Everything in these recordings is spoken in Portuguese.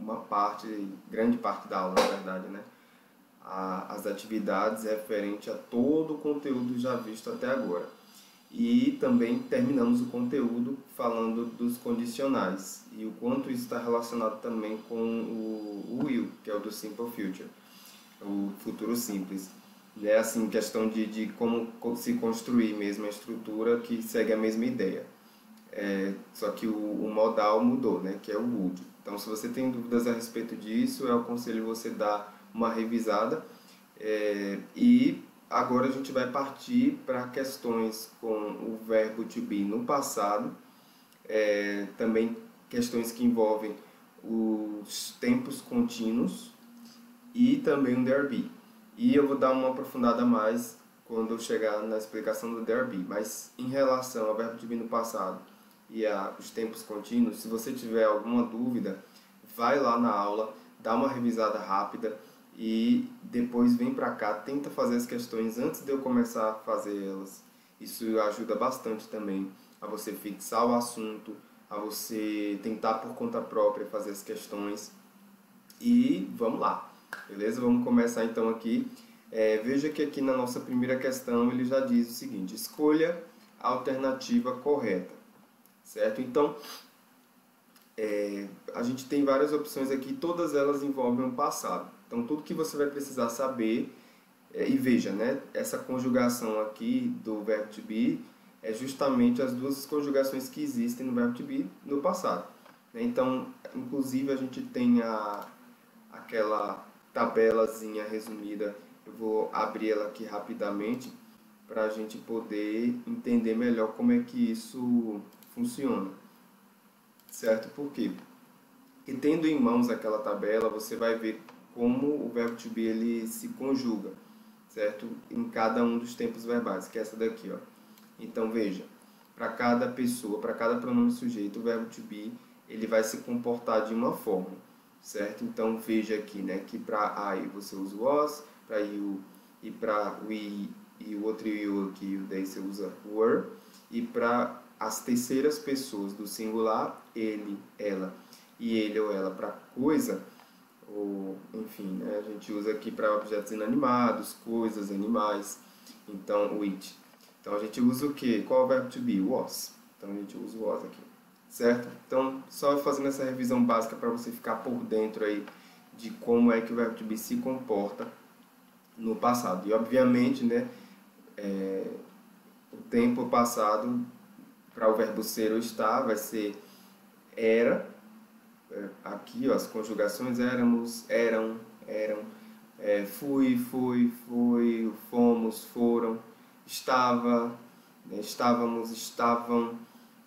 uma parte, grande parte da aula, na verdade, né? As atividades referente a todo o conteúdo já visto até agora. E também terminamos o conteúdo falando dos condicionais e o quanto isso está relacionado também com o will, que é o do Simple Future, o futuro simples. É assim, questão de como se construir mesmo a estrutura que segue a mesma ideia. Só que o modal mudou, né, que é o would. Então, se você tem dúvidas a respeito disso, eu aconselho você dar uma revisada. E agora a gente vai partir para questões com o verbo to be no passado, também questões que envolvem os tempos contínuos e também o there be. E eu vou dar uma aprofundada mais quando eu chegar na explicação do there be. Mas em relação ao verbo to be no passado e aos tempos contínuos, se você tiver alguma dúvida, vai lá na aula, dá uma revisada rápida e depois vem para cá, tenta fazer as questões antes de eu começar a fazer elas. Isso ajuda bastante também a você fixar o assunto, a você tentar por conta própria fazer as questões. E vamos lá, beleza? Vamos começar então aqui. Veja que aqui na nossa primeira questão ele já diz o seguinte: escolha a alternativa correta, certo? Então, a gente tem várias opções aqui, todas elas envolvem o passado. Então, tudo que você vai precisar saber, e veja, né, essa conjugação aqui do verbo to be é justamente as duas conjugações que existem no verbo to be no passado. Então, inclusive, a gente tem aquela tabelazinha resumida, eu vou abrir ela aqui rapidamente para a gente poder entender melhor como é que isso funciona, certo? Por quê? E tendo em mãos aquela tabela, você vai ver como o verbo to be ele se conjuga, certo? Em cada um dos tempos verbais, que é essa daqui, ó. Então veja, para cada pessoa, para cada pronome sujeito, o verbo to be ele vai se comportar de uma forma, certo? Então veja aqui, né, que para I você usa o was, para you e para we e o outro you aqui, o they você usa were, e para as terceiras pessoas do singular, ele, ela e ele ou ela para coisa, ou enfim, né, a gente usa aqui para objetos inanimados, coisas, animais. Então, which. Então a gente usa o que? Qual é o verbo to be? Was. Então a gente usa o was aqui, certo? Então, só fazendo essa revisão básica para você ficar por dentro aí de como é que o verbo to be se comporta no passado. E obviamente, né, o tempo passado para o verbo ser ou estar vai ser era. Aqui, ó, as conjugações éramos, eram, fui, foi, fomos, foram, estava, né, estávamos, estavam,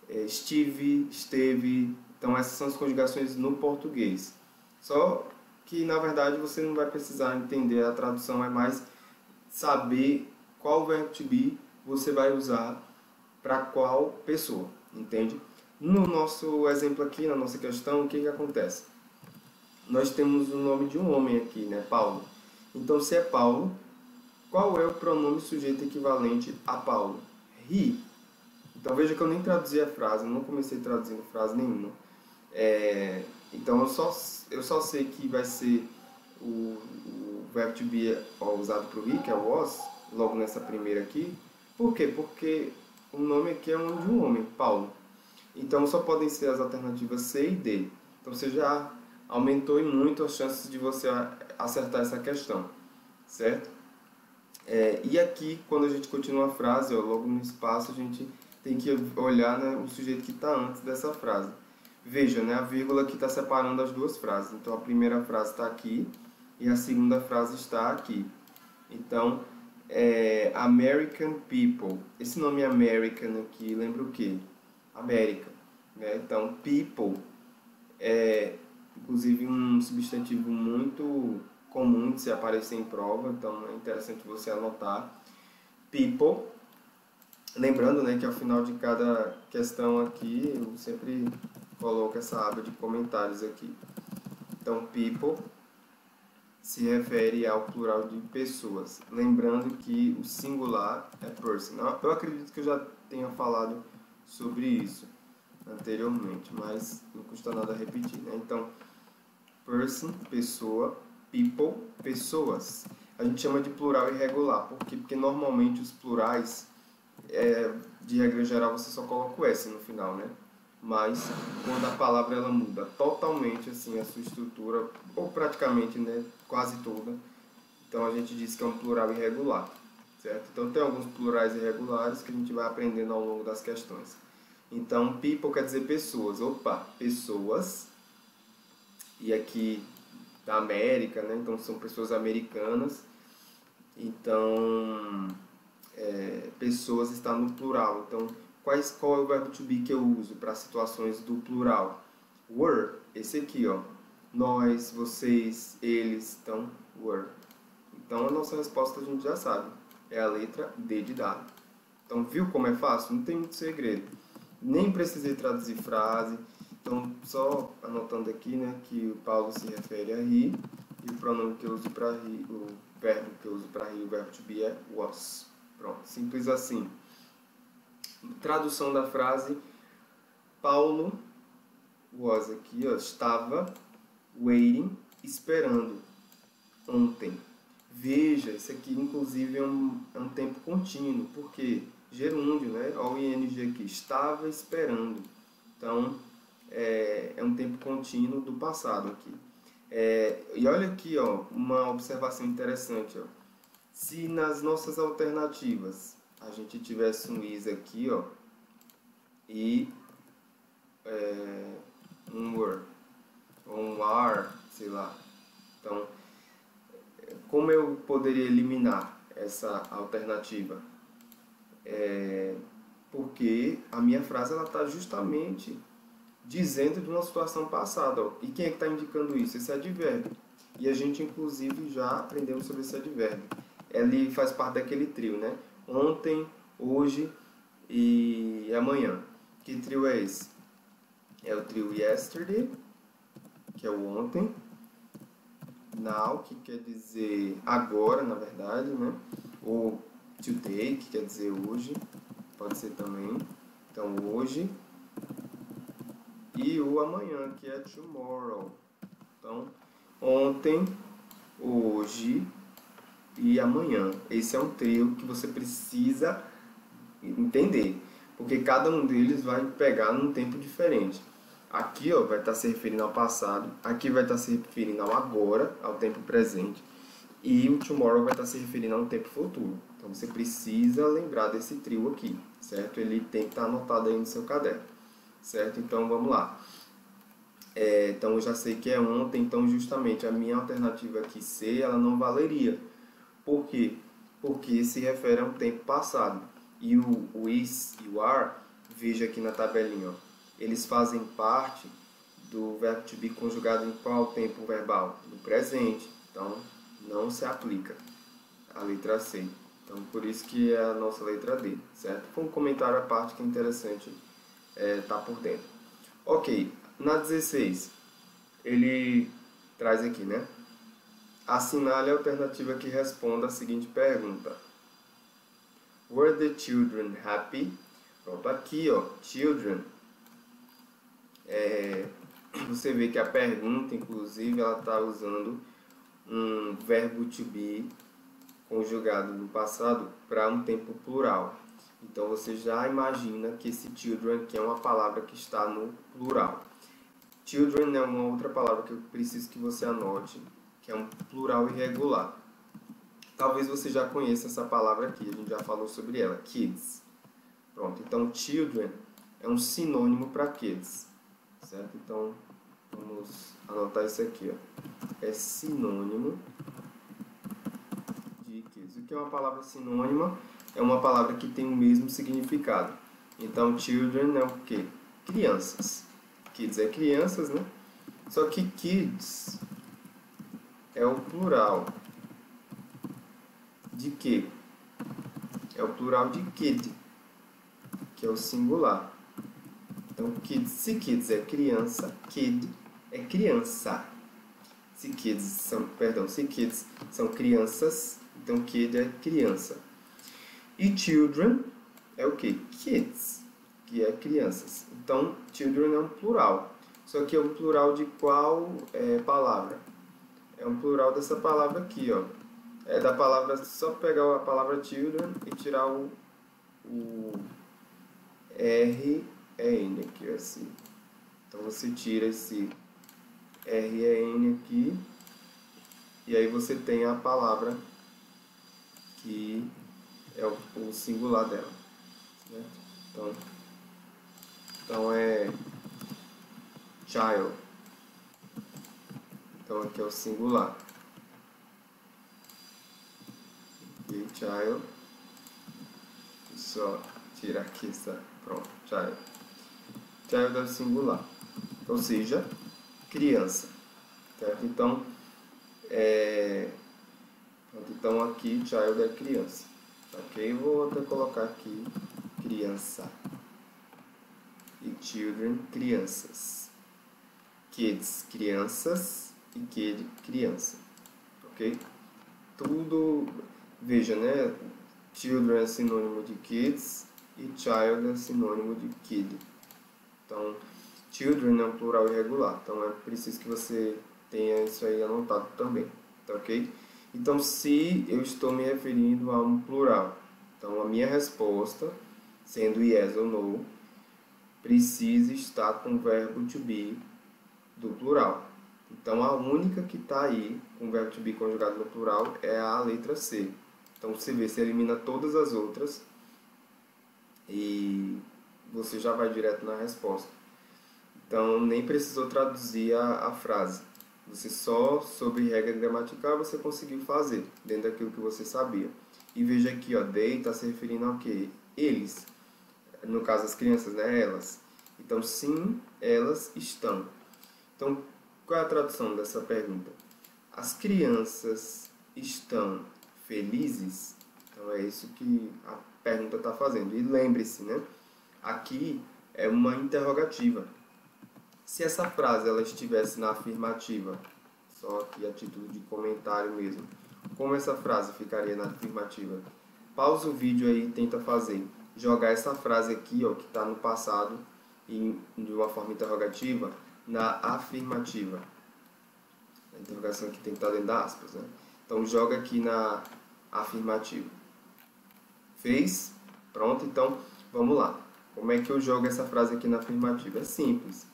estive, esteve. Então essas são as conjugações no português. Só que na verdade você não vai precisar entender a tradução, é mais saber qual verbo to be você vai usar para qual pessoa, entende? No nosso exemplo aqui, na nossa questão, o que acontece? Nós temos o nome de um homem aqui, né? Paulo. Então, se é Paulo, qual é o pronome sujeito equivalente a Paulo? He. Então, veja que eu nem traduzi a frase, eu não comecei traduzindo frase nenhuma. Então, eu só sei que vai ser o verbo to be usado para o he, que é o was, logo nessa primeira aqui. Por quê? Porque o nome aqui é o nome de um homem, Paulo. Então, só podem ser as alternativas C e D. Então, você já aumentou em muito as chances de você acertar essa questão, certo? E aqui, quando a gente continua a frase, ó, logo no espaço, a gente tem que olhar, né, o sujeito que está antes dessa frase. Veja, né, a vírgula que está separando as duas frases. Então, a primeira frase está aqui e a segunda frase está aqui. Então, American people. Esse nome American aqui lembra o quê? América, né? Então, people é, inclusive, um substantivo muito comum de se aparecer em prova, então é interessante você anotar. People, lembrando, né, que ao final de cada questão aqui, eu sempre coloco essa aba de comentários aqui. Então, people se refere ao plural de pessoas, lembrando que o singular é person. Eu acredito que eu já tenha falado sobre isso anteriormente, mas não custa nada repetir, né? Então, person, pessoa, people, pessoas. A gente chama de plural irregular. Por quê? Porque normalmente os plurais, de regra geral, você só coloca o S no final, né? Mas quando a palavra ela muda totalmente assim a sua estrutura, ou praticamente, né, quase toda, então a gente diz que é um plural irregular, certo? Então tem alguns plurais irregulares que a gente vai aprendendo ao longo das questões. Então people quer dizer pessoas, opa, pessoas, e aqui da América, né? Então são pessoas americanas, então pessoas está no plural. Então, qual é o verbo to be que eu uso para situações do plural? Were, esse aqui, ó. Nós, vocês, eles, então, were. Então, a nossa resposta a gente já sabe. É a letra D de dado. Então, viu como é fácil? Não tem muito segredo. Nem precisei traduzir frase. Então, só anotando aqui, né, que o Paulo se refere a he, e o pronome que eu uso para he, o verbo que eu uso para he, o verbo to be é was. Pronto, simples assim. Tradução da frase: Paulo was aqui, ó, estava waiting, esperando ontem. Veja, isso aqui inclusive é um tempo contínuo, porque gerúndio, né? Olha o ing aqui, estava esperando. Então, é um tempo contínuo do passado aqui. E olha aqui, ó, uma observação interessante, ó. Se nas nossas alternativas a gente tivesse um is aqui, ó, e um were, ou um are, sei lá. Então, como eu poderia eliminar essa alternativa? Porque a minha frase está justamente dizendo de uma situação passada, ó. E quem é que está indicando isso? Esse advérbio. E a gente, inclusive, já aprendeu sobre esse advérbio. Ele faz parte daquele trio, né? Ontem, hoje e amanhã. Que trio é esse? É o trio yesterday, que é o ontem. Now, que quer dizer agora, na verdade, né? Ou today, que quer dizer hoje. Pode ser também. Então, hoje. E o amanhã, que é tomorrow. Então, ontem, hoje e amanhã. Esse é um trio que você precisa entender, porque cada um deles vai pegar num tempo diferente. Aqui, ó, vai estar se referindo ao passado, aqui vai estar se referindo ao agora, ao tempo presente, e o tomorrow vai estar se referindo ao tempo futuro. Então você precisa lembrar desse trio aqui, certo? Ele tem que estar anotado aí no seu caderno, certo? Então vamos lá. Então eu já sei que é ontem, então justamente a minha alternativa aqui C, ela não valeria. Por quê? Porque se refere a um tempo passado. E o is e o are, veja aqui na tabelinha, ó, eles fazem parte do verbo to be conjugado em qual tempo verbal? No presente. Então, não se aplica a letra C. Então, por isso que é a nossa letra D, certo? Foi um comentário à parte que é interessante tá por dentro. Ok, na 16, ele traz aqui, né? Assinale a alternativa que responda a seguinte pergunta. Were the children happy? Pronto, aqui, ó, children. Você vê que a pergunta, inclusive, ela está usando um verbo to be conjugado no passado para um tempo plural. Então, você já imagina que esse children aqui é uma palavra que está no plural. Children é uma outra palavra que eu preciso que você anote, que é um plural irregular. Talvez você já conheça essa palavra aqui, a gente já falou sobre ela, kids. Pronto, então children é um sinônimo para kids, certo? Então, vamos anotar isso aqui, ó. É sinônimo de kids. O que é uma palavra sinônima? É uma palavra que tem o mesmo significado. Então, children é o quê? Crianças. Kids é crianças, né? Só que kids é o plural de quê? É o plural de kid, que é o singular. Então, kids, se kids é criança, kid é criança. Se kids são crianças, então kid é criança. E children é o quê? Kids, que é crianças. Então, children é um plural. Isso aqui é um plural de qual palavra? É um plural dessa palavra aqui, ó. É da palavra, só pegar a palavra children e tirar o R-E-N aqui, assim. Então você tira esse R-E-N aqui e aí você tem a palavra que é o singular dela, né? Então é child. Então aqui é o singular. E child. Só tirar aqui essa. Pronto, child. Child é o singular. Ou seja, criança. Certo? Então, então aqui child é criança. Ok? Vou até colocar aqui criança. E children, crianças. Kids, crianças. E kid, criança. Ok? Tudo, veja, né? Children é sinônimo de kids e child é sinônimo de kid. Então, children é um plural irregular. Então, é preciso que você tenha isso aí anotado também. Tá ok? Então, se eu estou me referindo a um plural, então a minha resposta, sendo yes ou no, precisa estar com o verbo to be do plural. Então, a única que está aí com o verbo to be conjugado no plural é a letra C. Então, você vê, você elimina todas as outras e você já vai direto na resposta. Então, nem precisou traduzir a frase. Você só, sobre regra gramatical, você conseguiu fazer, dentro daquilo que você sabia. E veja aqui, ó, they está se referindo ao quê? Eles. No caso, as crianças, né? Elas. Então, sim, elas estão. Então, qual é a tradução dessa pergunta? As crianças estão felizes? Então, é isso que a pergunta está fazendo. E lembre-se, né? Aqui é uma interrogativa. Se essa frase ela estivesse na afirmativa, só aqui a título de comentário mesmo, como essa frase ficaria na afirmativa? Pausa o vídeo aí e tenta fazer. Jogar essa frase aqui, ó, que está no passado, de uma forma interrogativa, na afirmativa. A interrogação aqui tem que estar dentro das aspas, né? Então, joga aqui na afirmativa. Fez? Pronto, então, vamos lá. Como é que eu jogo essa frase aqui na afirmativa? É simples.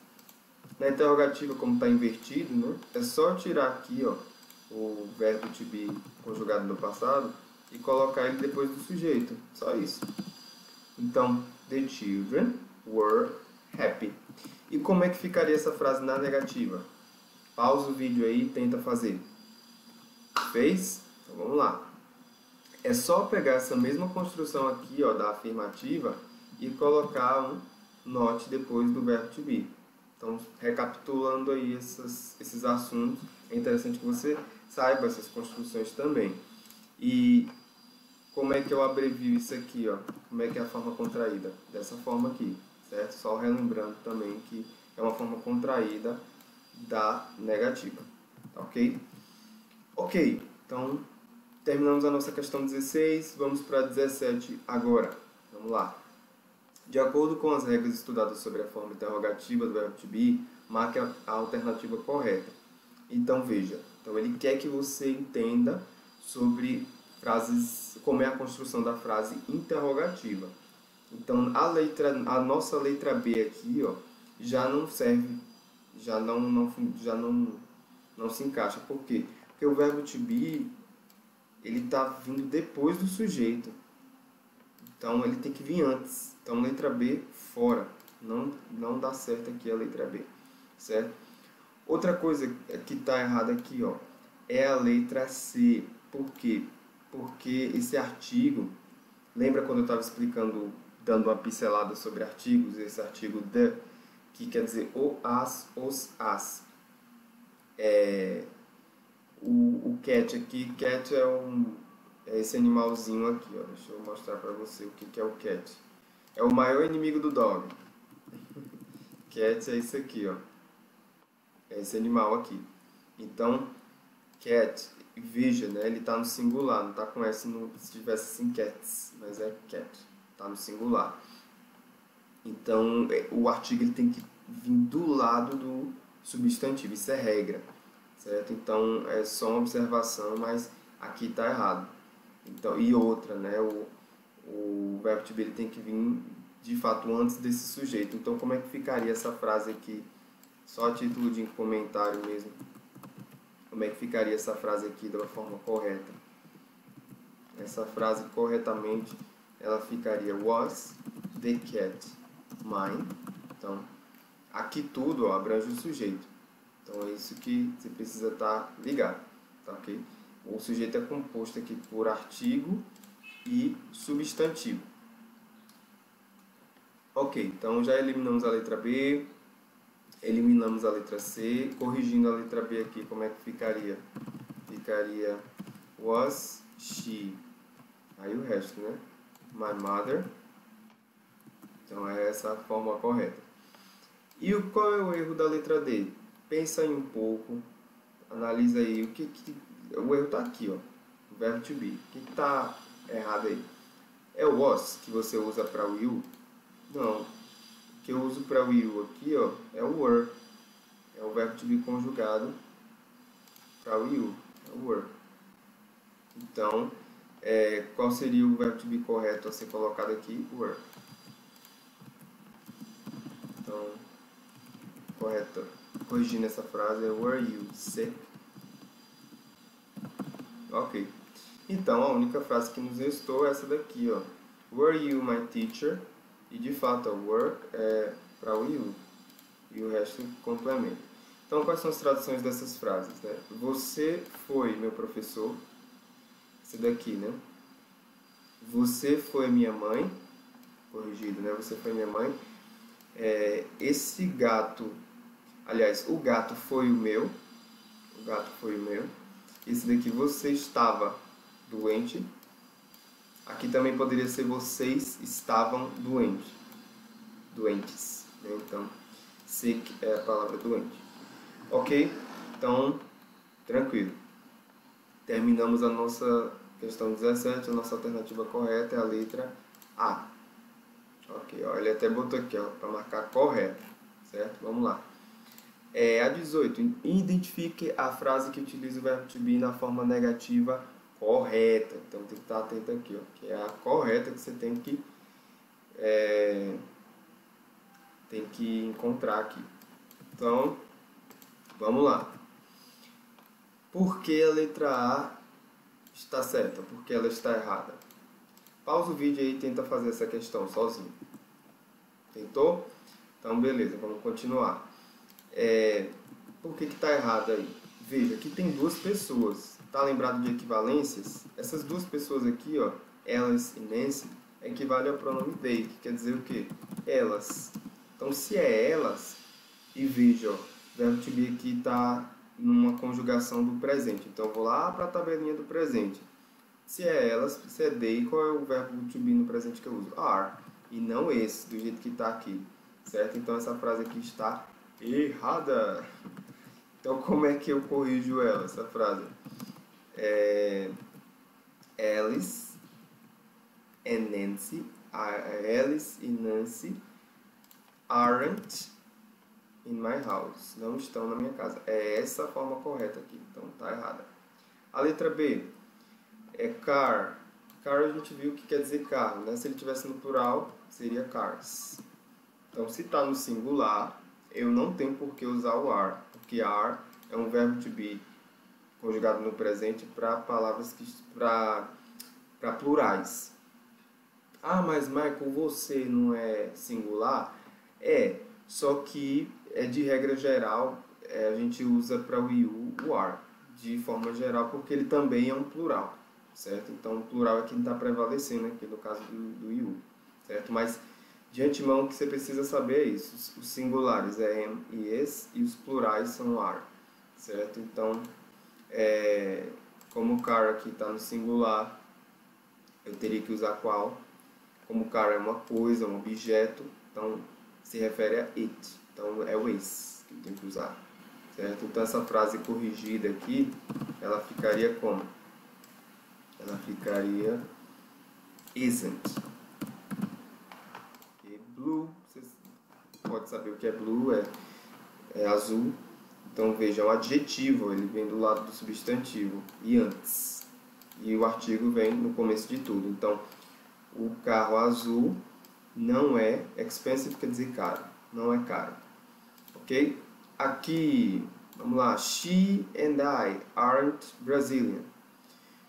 Na interrogativa, como está invertido, né? É só tirar aqui, ó, o verbo to be conjugado no passado e colocar ele depois do sujeito. Só isso. Então, the children were happy. E como é que ficaria essa frase na negativa? Pausa o vídeo aí e tenta fazer. Fez? Então vamos lá. É só pegar essa mesma construção aqui, ó, da afirmativa e colocar um not depois do verbo to be. Então, recapitulando aí esses assuntos, é interessante que você saiba essas construções também. E como é que eu abrevio isso aqui, ó? Como é que é a forma contraída? Dessa forma aqui, certo? Só relembrando também que é uma forma contraída da negativa, tá ok? Ok, então terminamos a nossa questão 16, vamos para 17 agora. Vamos lá. De acordo com as regras estudadas sobre a forma interrogativa do verbo to be, marque a alternativa correta. Então veja, então ele quer que você entenda sobre frases, como é a construção da frase interrogativa. Então a nossa letra B aqui, ó, já não serve, já não se encaixa. Por quê? Porque o verbo to be ele está vindo depois do sujeito. Então ele tem que vir antes. Então letra B fora. Não dá certo aqui a letra B, certo? Outra coisa que está errada aqui, ó, é a letra C. Por quê? Porque esse artigo, lembra quando eu estava explicando, dando uma pincelada sobre artigos, esse artigo the, que quer dizer o, as, os, as. O cat aqui, cat é esse animalzinho aqui, ó. Deixa eu mostrar para você o que é o cat. É o maior inimigo do dog. Cat é isso aqui, ó. É esse animal aqui. Então, cat, veja, né? Ele está no singular, não está com S se tivesse assim cats, mas é cat. Está no singular. Então, o artigo ele tem que vir do lado do substantivo. Isso é regra, certo? Então, é só uma observação, mas aqui está errado. Então, e outra, né? O verbo to be ele tem que vir, de fato, antes desse sujeito. Então, como é que ficaria essa frase aqui? Só a título de comentário mesmo. Como é que ficaria essa frase aqui de uma forma correta? Essa frase, corretamente, ela ficaria: Was the cat mine? Então, aqui tudo, ó, abrange o sujeito. Então, é isso que você precisa estar ligado, tá ok? O sujeito é composto aqui por artigo e substantivo. Ok, então já eliminamos a letra B, eliminamos a letra C, corrigindo a letra B aqui, como é que ficaria? Ficaria was she, aí o resto, né? My mother. Então é essa a forma correta. E qual é o erro da letra D? Pensa aí um pouco, analisa aí, o erro está aqui, ó, o verbo to be. O que está errado aí? É o was que você usa para o you? Não. O que eu uso para o you aqui, ó, é o were. É o verbo to be conjugado para o you. É o were. Então, qual seria o verbo to be correto a ser colocado aqui? Were. Então, correto. Corrigindo essa frase é were you sick? Ok. Então, a única frase que nos restou é essa daqui, ó. Were you my teacher? E de fato, o were é para o you. E o resto complementa. Então, quais são as traduções dessas frases, né? Você foi meu professor. Esse daqui, né? Você foi minha mãe. Corrigido, né? Você foi minha mãe. Esse gato... Aliás, o gato foi o meu. O gato foi o meu. Esse daqui, você estava doente. Aqui também poderia ser vocês estavam doentes, né? Então, sick é a palavra doente. Ok? Então, tranquilo. Terminamos a nossa questão 17. A nossa alternativa correta é a letra A. Ok, ó, ele até botou aqui, para marcar correto, certo? Vamos lá. A 18. Identifique a frase que utiliza o verbo to be na forma negativa correta. Então, tem que estar atento aqui, ó, que é a correta que você tem que encontrar aqui. Então, vamos lá. Por que a letra A está certa? Por que ela está errada? Pausa o vídeo aí e tenta fazer essa questão sozinho. Tentou? Então, beleza, vamos continuar. Por que está errado aí? Veja, aqui tem duas pessoas. Tá lembrado de equivalências? Essas duas pessoas aqui, ó, elas e Nancy, equivale ao pronome they, que quer dizer o quê? Elas. Então, se é elas, e veja, ó, o verbo to be aqui está numa conjugação do presente. Então, eu vou lá para a tabelinha do presente. Se é elas, se é they, qual é o verbo to be no presente que eu uso? Are. E não esse, do jeito que está aqui. Certo? Então, essa frase aqui está errada. Então, como é que eu corrijo ela, essa frase? Alice and Nancy, Alice e Nancy aren't in my house. Não estão na minha casa. É essa a forma correta aqui. Então, tá errada. A letra B é car. Car a gente viu que quer dizer carro, né? Se ele tivesse no plural, seria cars. Então, se está no singular, eu não tenho por que usar o are, porque are é um verbo to be conjugado no presente para palavras para plurais. Ah, mas Michael, você não é singular? Só que de regra geral a gente usa para o you o are, de forma geral, porque ele também é um plural, certo? Então o plural aqui não está prevalecendo aqui no caso do you, certo? Mas de antemão o que você precisa saber é isso: os singulares é am e is e os plurais são are, certo? Então como o car aqui está no singular, eu teria que usar qual? Como o car é uma coisa, um objeto, então se refere a it. Então é o is que eu tenho que usar, certo? Então essa frase corrigida aqui, ela ficaria como? Ela ficaria isn't. Okay. Blue pode pode saber o que é blue, é azul. Então veja, é um adjetivo, ele vem do lado do substantivo e antes. E o artigo vem no começo de tudo. Então, o carro azul não é expensive, quer dizer caro. Não é caro. Ok? Aqui, vamos lá. She and I aren't Brazilian.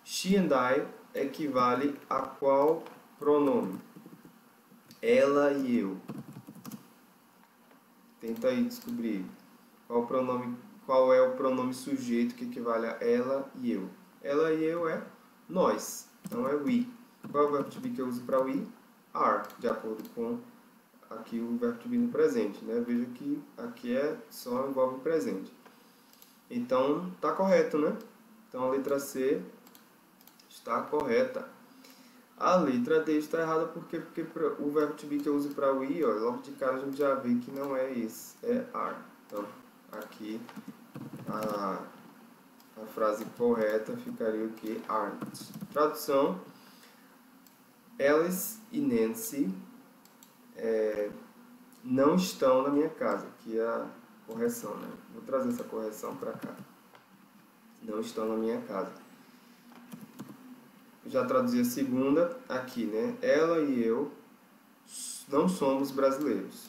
She and I equivale a qual pronome? Ela e eu. Tenta aí descobrir qual é o pronome sujeito que equivale a ela e eu. Ela e eu é nós, então é we. Qual é o verbo to be que eu uso para we? Are, de acordo com aqui o verbo to be no presente, né? Veja que aqui só envolve o presente. Então, está correto, né? Então, a letra C está correta. A letra D está errada porque o verbo to be que eu uso para we, ó, logo de cara a gente já vê que não é esse, é are. Então, aqui a frase correta ficaria o que? Aren't. Tradução: Alice e Nancy não estão na minha casa. Aqui é a correção, né? Vou trazer essa correção para cá. Não estão na minha casa. Já traduzi a segunda aqui, né? Ela e eu não somos brasileiros.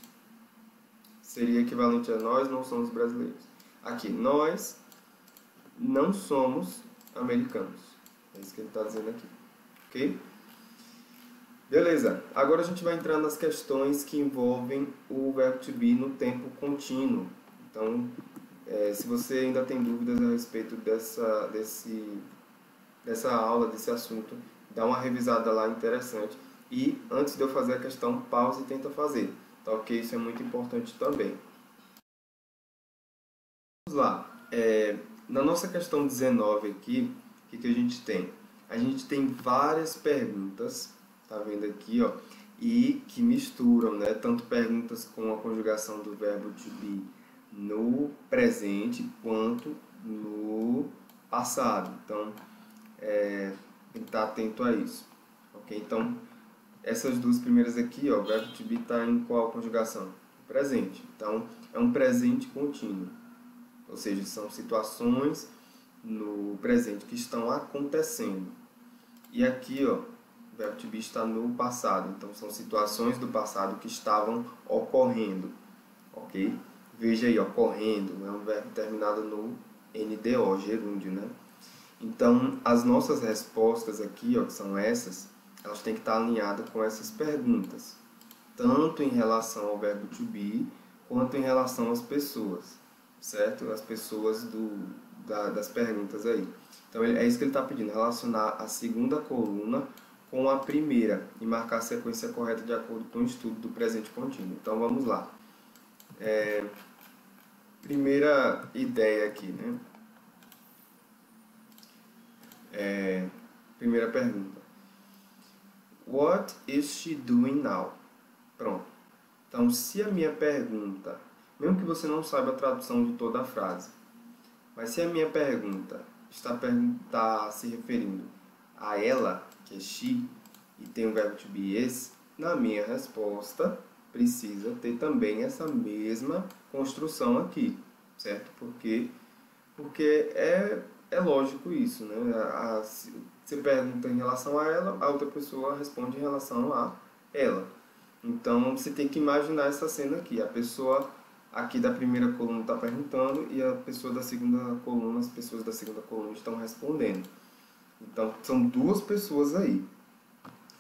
Seria equivalente a nós não somos brasileiros. Aqui, nós não somos americanos. É isso que ele está dizendo aqui. Ok? Beleza. Agora a gente vai entrar nas questões que envolvem o verbo to be no tempo contínuo. Então, se você ainda tem dúvidas a respeito dessa aula, desse assunto, dá uma revisada lá interessante. E antes de eu fazer a questão, pausa e tenta fazer. Tá ok? Isso é muito importante também. Vamos lá. Na nossa questão 19 aqui, o que a gente tem? A gente tem várias perguntas, tá vendo aqui, ó, e que misturam, né? Tanto perguntas com a conjugação do verbo to be no presente quanto no passado. Então, tem que estar atento a isso. Ok? Então, essas duas primeiras aqui, ó, o verbo to be está em qual conjugação? Presente. Então, é um presente contínuo. Ou seja, são situações no presente que estão acontecendo. E aqui, ó, o verbo to be está no passado. Então, são situações do passado que estavam ocorrendo. Ok? Veja aí, ocorrendo. É um verbo terminado no NDO, gerúndio, né? Então, as nossas respostas aqui, ó, que são essas, elas têm que estar alinhadas com essas perguntas. Tanto em relação ao verbo to be, quanto em relação às pessoas. Certo? As pessoas das perguntas aí. Então, é isso que ele está pedindo, relacionar a segunda coluna com a primeira e marcar a sequência correta de acordo com o estudo do presente contínuo. Então, vamos lá. Primeira ideia aqui, né? Primeira pergunta. What is she doing now? Pronto. Então, se a minha pergunta, mesmo que você não saiba a tradução de toda a frase, mas se a minha pergunta está se referindo a ela, que é she, e tem o verbo to be esse, na minha resposta precisa ter também essa mesma construção aqui, certo? Porque é lógico isso, né? Você pergunta em relação a ela, a outra pessoa responde em relação a ela. Então, você tem que imaginar essa cena aqui. A pessoa aqui da primeira coluna está perguntando e a pessoa da segunda coluna, as pessoas da segunda coluna estão respondendo. Então, são duas pessoas aí.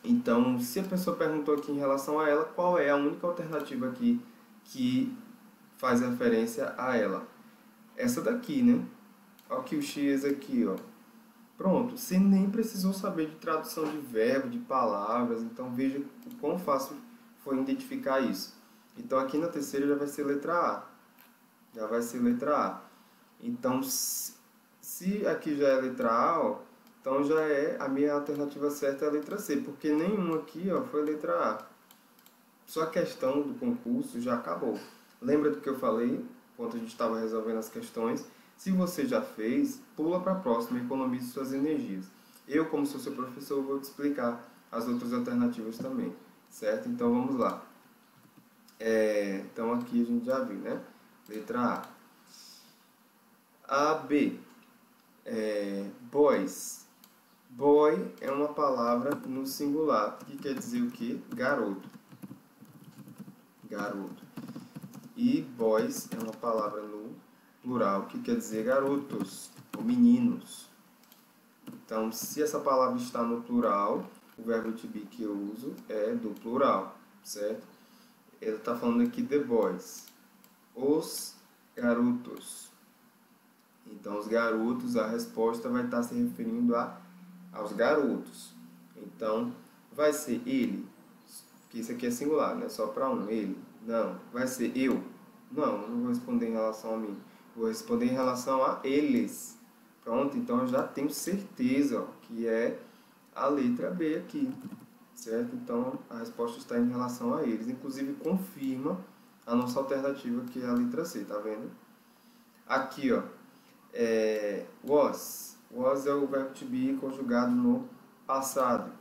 Então, se a pessoa perguntou aqui em relação a ela, qual é a única alternativa aqui que faz referência a ela? Essa daqui, né? Olha aqui o X aqui, ó. Pronto, você nem precisou saber de tradução de verbo, de palavras. Então, veja o quão fácil foi identificar isso. Então, aqui na terceira já vai ser letra A. Já vai ser letra A. Então, se aqui já é letra A, ó, então já é a minha alternativa certa é a letra C, porque nenhuma aqui, ó, foi letra A. Só a questão do concurso já acabou. Lembra do que eu falei enquanto a gente estava resolvendo as questões? Se você já fez, pula para a próxima e economize suas energias. Eu, como sou seu professor, vou te explicar as outras alternativas também, certo? Então vamos lá. Então aqui a gente já viu, né? Letra A. A, B. Boys. Boy é uma palavra no singular, que quer dizer o quê? Garoto. Garoto. E boys é uma palavra no plural, que quer dizer garotos, ou meninos. Então, se essa palavra está no plural, o verbo to be que eu uso é do plural, certo? Ele está falando aqui the boys, os garotos. Então, os garotos, a resposta vai estar se referindo aos garotos. Então, vai ser ele, que isso aqui é singular, não é só para um, ele. Não, vai ser eu. Não vou responder em relação a mim. Vou responder em relação a eles. Pronto, então eu já tenho certeza que é a letra B aqui, certo? Então a resposta está em relação a eles. Inclusive confirma a nossa alternativa, que é a letra C, tá vendo? Aqui, ó, was. Was é o verbo to be conjugado no passado.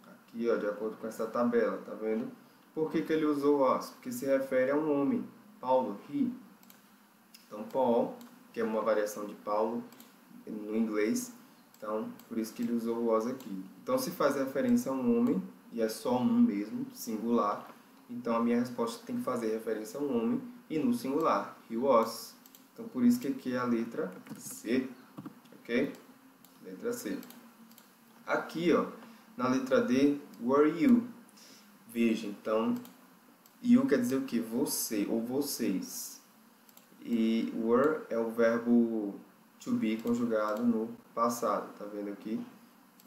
Aqui, ó, de acordo com essa tabela, tá vendo? Por que ele usou was? Porque se refere a um homem, Paulo, he. Então, Paul, que é uma variação de Paulo no inglês, então por isso que ele usou o was aqui. Então, se faz referência a um homem, e é só um mesmo, singular, então a minha resposta tem que fazer referência a um homem e no singular, he was. Então, por isso que aqui é a letra C, ok? Letra C. Aqui, ó, na letra D, were you. Veja, então, you quer dizer o que? Você ou vocês. E were é o verbo to be conjugado no passado, tá vendo aqui?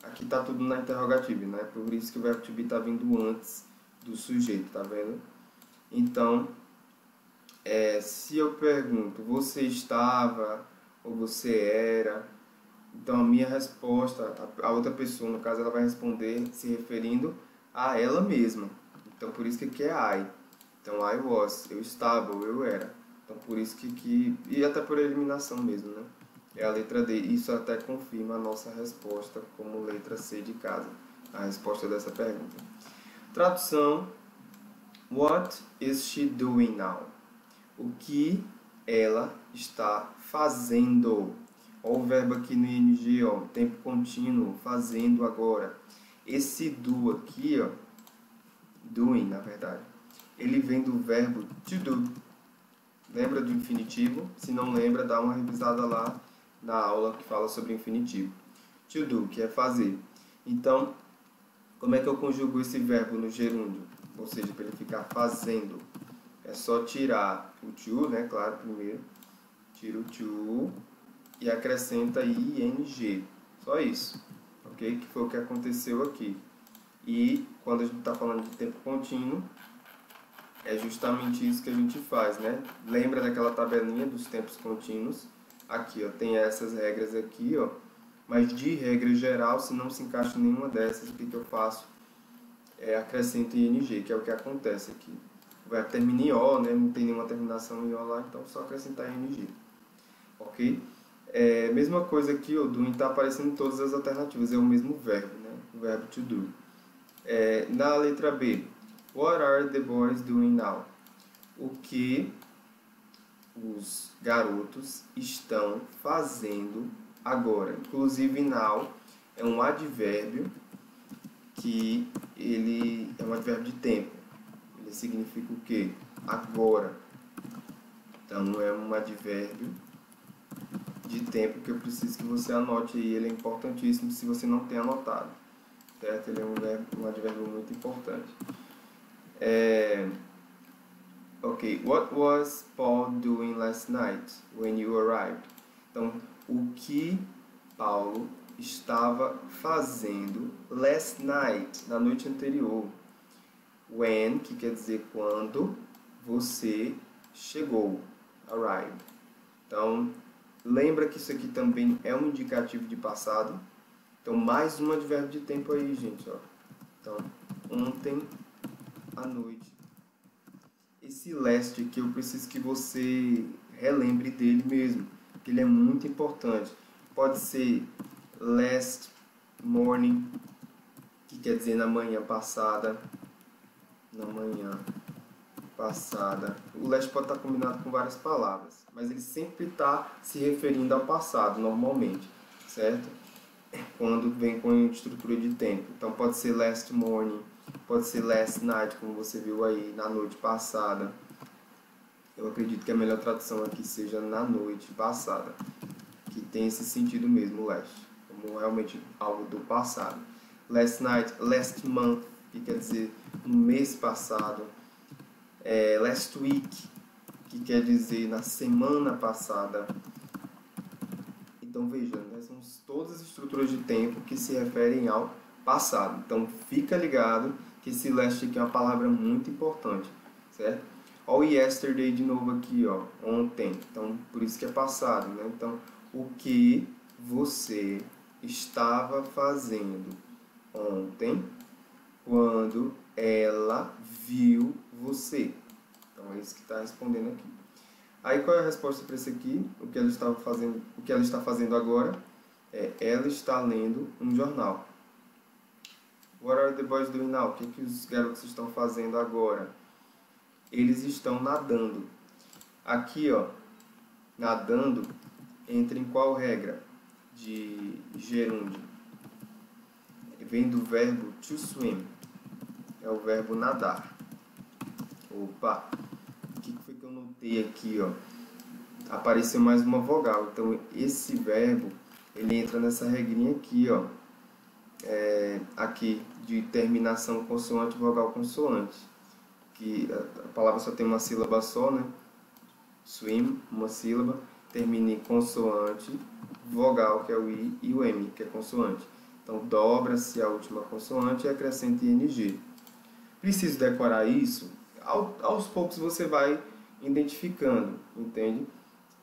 Aqui tá tudo na interrogativa, né? Por isso que o verbo to be tá vindo antes do sujeito, tá vendo? Então, se eu pergunto, você estava ou você era, então a minha resposta, a outra pessoa, no caso, ela vai responder se referindo a ela mesma. Então, por isso que aqui é I. Então, I was, eu estava ou eu era. Então, por isso que e até por eliminação mesmo, né? É a letra D. Isso até confirma a nossa resposta como letra C de casa. A resposta dessa pergunta. Tradução. What is she doing now? O que ela está fazendo? Olha o verbo aqui no ing, ó, tempo contínuo, fazendo agora. Esse do aqui, ó, doing, na verdade, ele vem do verbo to do. Lembra do infinitivo? Se não lembra, dá uma revisada lá na aula que fala sobre infinitivo. To do, que é fazer. Então, como é que eu conjugo esse verbo no gerúndio? Ou seja, para ele ficar fazendo. É só tirar o to, né? Claro, primeiro. Tira o to e acrescenta ing. Só isso. Ok? Que foi o que aconteceu aqui. E quando a gente está falando de tempo contínuo, é justamente isso que a gente faz, né? Lembra daquela tabelinha dos tempos contínuos? Aqui, ó, tem essas regras aqui, ó. Mas de regra geral, se não se encaixa em nenhuma dessas, o que eu faço? Acrescento ing, que é o que acontece aqui. O verbo termina em o, né? Não tem nenhuma terminação em o lá, então só acrescentar ing. Ok? Mesma coisa aqui, o doing está aparecendo em todas as alternativas, é o mesmo verbo, né? O verbo to do. Na letra B, what are the boys doing now? O que os garotos estão fazendo agora? Inclusive, now é um advérbio que ele é um advérbio de tempo. Ele significa o quê? Agora. Então, é um advérbio de tempo que eu preciso que você anote aí. Ele é importantíssimo se você não tem anotado. Certo? Ele é um advérbio muito importante. Ok, what was Paul doing last night when you arrived? Então, o que Paulo estava fazendo last night, na noite anterior? When, que quer dizer quando você chegou, arrived. Então, lembra que isso aqui também é um indicativo de passado. Então, mais um advérbio de tempo aí, gente, ó. Então, ontem à noite. Esse last aqui eu preciso que você relembre dele mesmo, que ele é muito importante. Pode ser last morning, que quer dizer na manhã passada, na manhã passada. O last pode estar combinado com várias palavras, mas ele sempre está se referindo ao passado, normalmente, certo? Quando vem com estrutura de tempo. Então pode ser last morning, pode ser last night, como você viu aí, na noite passada. Eu acredito que a melhor tradução aqui seja na noite passada, que tem esse sentido mesmo, last, como realmente algo do passado. Last night, last month, que quer dizer no mês passado. Last week, que quer dizer na semana passada. Então veja, né, são todas as estruturas de tempo que se referem ao passado. Então fica ligado que esse last aqui é uma palavra muito importante, certo? Olha o yesterday de novo aqui, ó, ontem. Então por isso que é passado, né? Então o que você estava fazendo ontem quando ela viu você? Então é isso que está respondendo aqui. Aí qual é a resposta para esse aqui? O que ela está fazendo agora ela está lendo um jornal. What are the boys doing now? O que os garotos estão fazendo agora? Eles estão nadando. Aqui, ó, nadando entra em qual regra de gerúndio? Vem do verbo to swim. É o verbo nadar. Opa! O que foi que eu notei aqui, ó? Apareceu mais uma vogal. Então, esse verbo, ele entra nessa regrinha aqui, ó. Aqui, de terminação consoante, vogal, consoante. Que a palavra só tem uma sílaba só, né? Swim, uma sílaba. Termina em consoante, vogal, que é o I, e o M, que é consoante. Então, dobra-se a última consoante e acrescenta ING. Preciso decorar isso? Aos poucos você vai identificando, entende?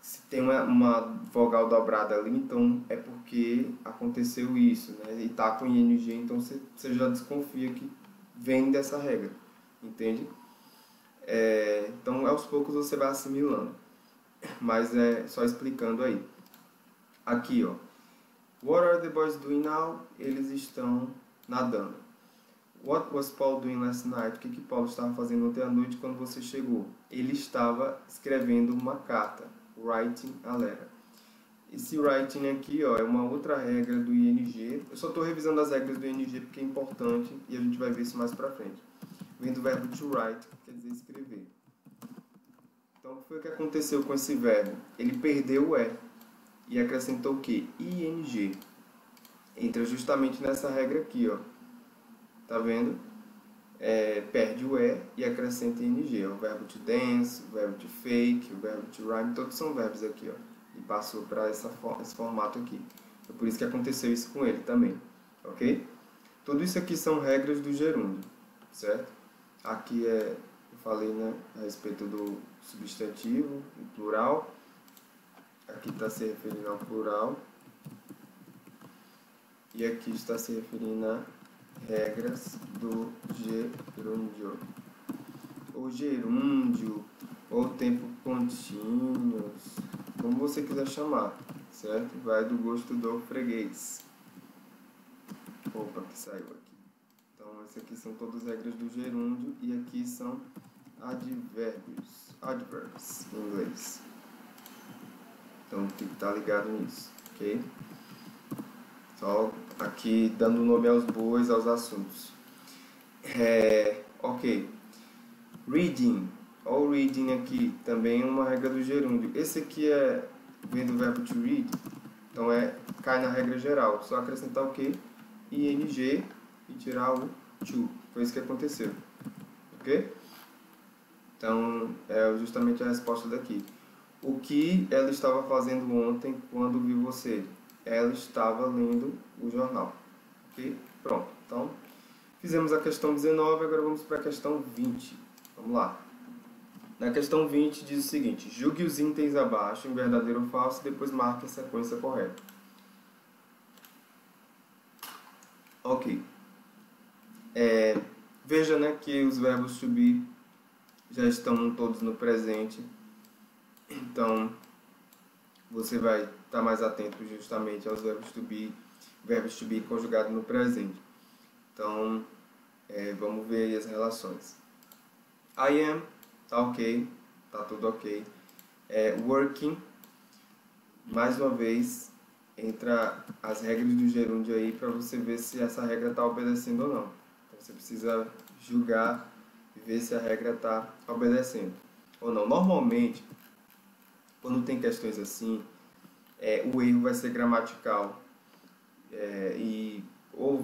Se tem uma vogal dobrada ali, então é porque aconteceu isso, né? E tá com ING, então você já desconfia que vem dessa regra, entende? Então aos poucos você vai assimilando, mas é só explicando aí. Aqui, ó. What are the boys doing now? Eles estão nadando. What was Paul doing last night? O que Paulo estava fazendo ontem à noite quando você chegou? Ele estava escrevendo uma carta. Writing a letter. Esse writing aqui, ó, é uma outra regra do ING. Eu só estou revisando as regras do ING porque é importante e a gente vai ver isso mais pra frente. Vem do verbo to write, que quer dizer escrever. Então, o que foi que aconteceu com esse verbo? Ele perdeu o e acrescentou o quê? ING. Entra justamente nessa regra aqui, ó. Tá vendo? Perde o e acrescenta ING. É o verbo to dance, o verbo to fake, o verbo to rhyme, todos são verbos aqui, ó. E passou para esse formato aqui. É por isso que aconteceu isso com ele também, ok? Tudo isso aqui são regras do gerúndio, certo? Aqui eu falei, né, a respeito do substantivo, em plural. Aqui está se referindo ao plural. E aqui está se referindo a regras do gerúndio. Ou gerúndio, ou tempo contínuo, como você quiser chamar, certo? Vai do gosto do freguês. Opa, que saiu aqui. Então, essas aqui são todas as regras do gerúndio e aqui são advérbios. Adverbs, em inglês. Então, tem que estar ligado nisso, ok? Só aqui dando nome aos bois, aos assuntos. Ok. Reading. Olha o reading aqui, também é uma regra do gerúndio. Esse aqui vem do verbo to read, então cai na regra geral. Só acrescentar o quê? ING e tirar o to. Foi isso que aconteceu. Ok? Então, é justamente a resposta daqui. O que ela estava fazendo ontem quando viu você? Ela estava lendo o jornal. Ok? Pronto. Então, fizemos a questão 19, agora vamos para a questão 20. Vamos lá. Na questão 20 diz o seguinte: julgue os itens abaixo em verdadeiro ou falso e depois marque a sequência correta. Ok. Veja, né, que os verbos to be já estão todos no presente. Então, você vai estar mais atento justamente aos verbos to be conjugados no presente. Então, vamos ver aí as relações. I am tá ok, tá tudo ok. Working, mais uma vez, entra as regras do gerúndio aí para você ver se essa regra está obedecendo ou não. Então você precisa julgar e ver se a regra está obedecendo ou não. Normalmente, quando tem questões assim, o erro vai ser gramatical. E ou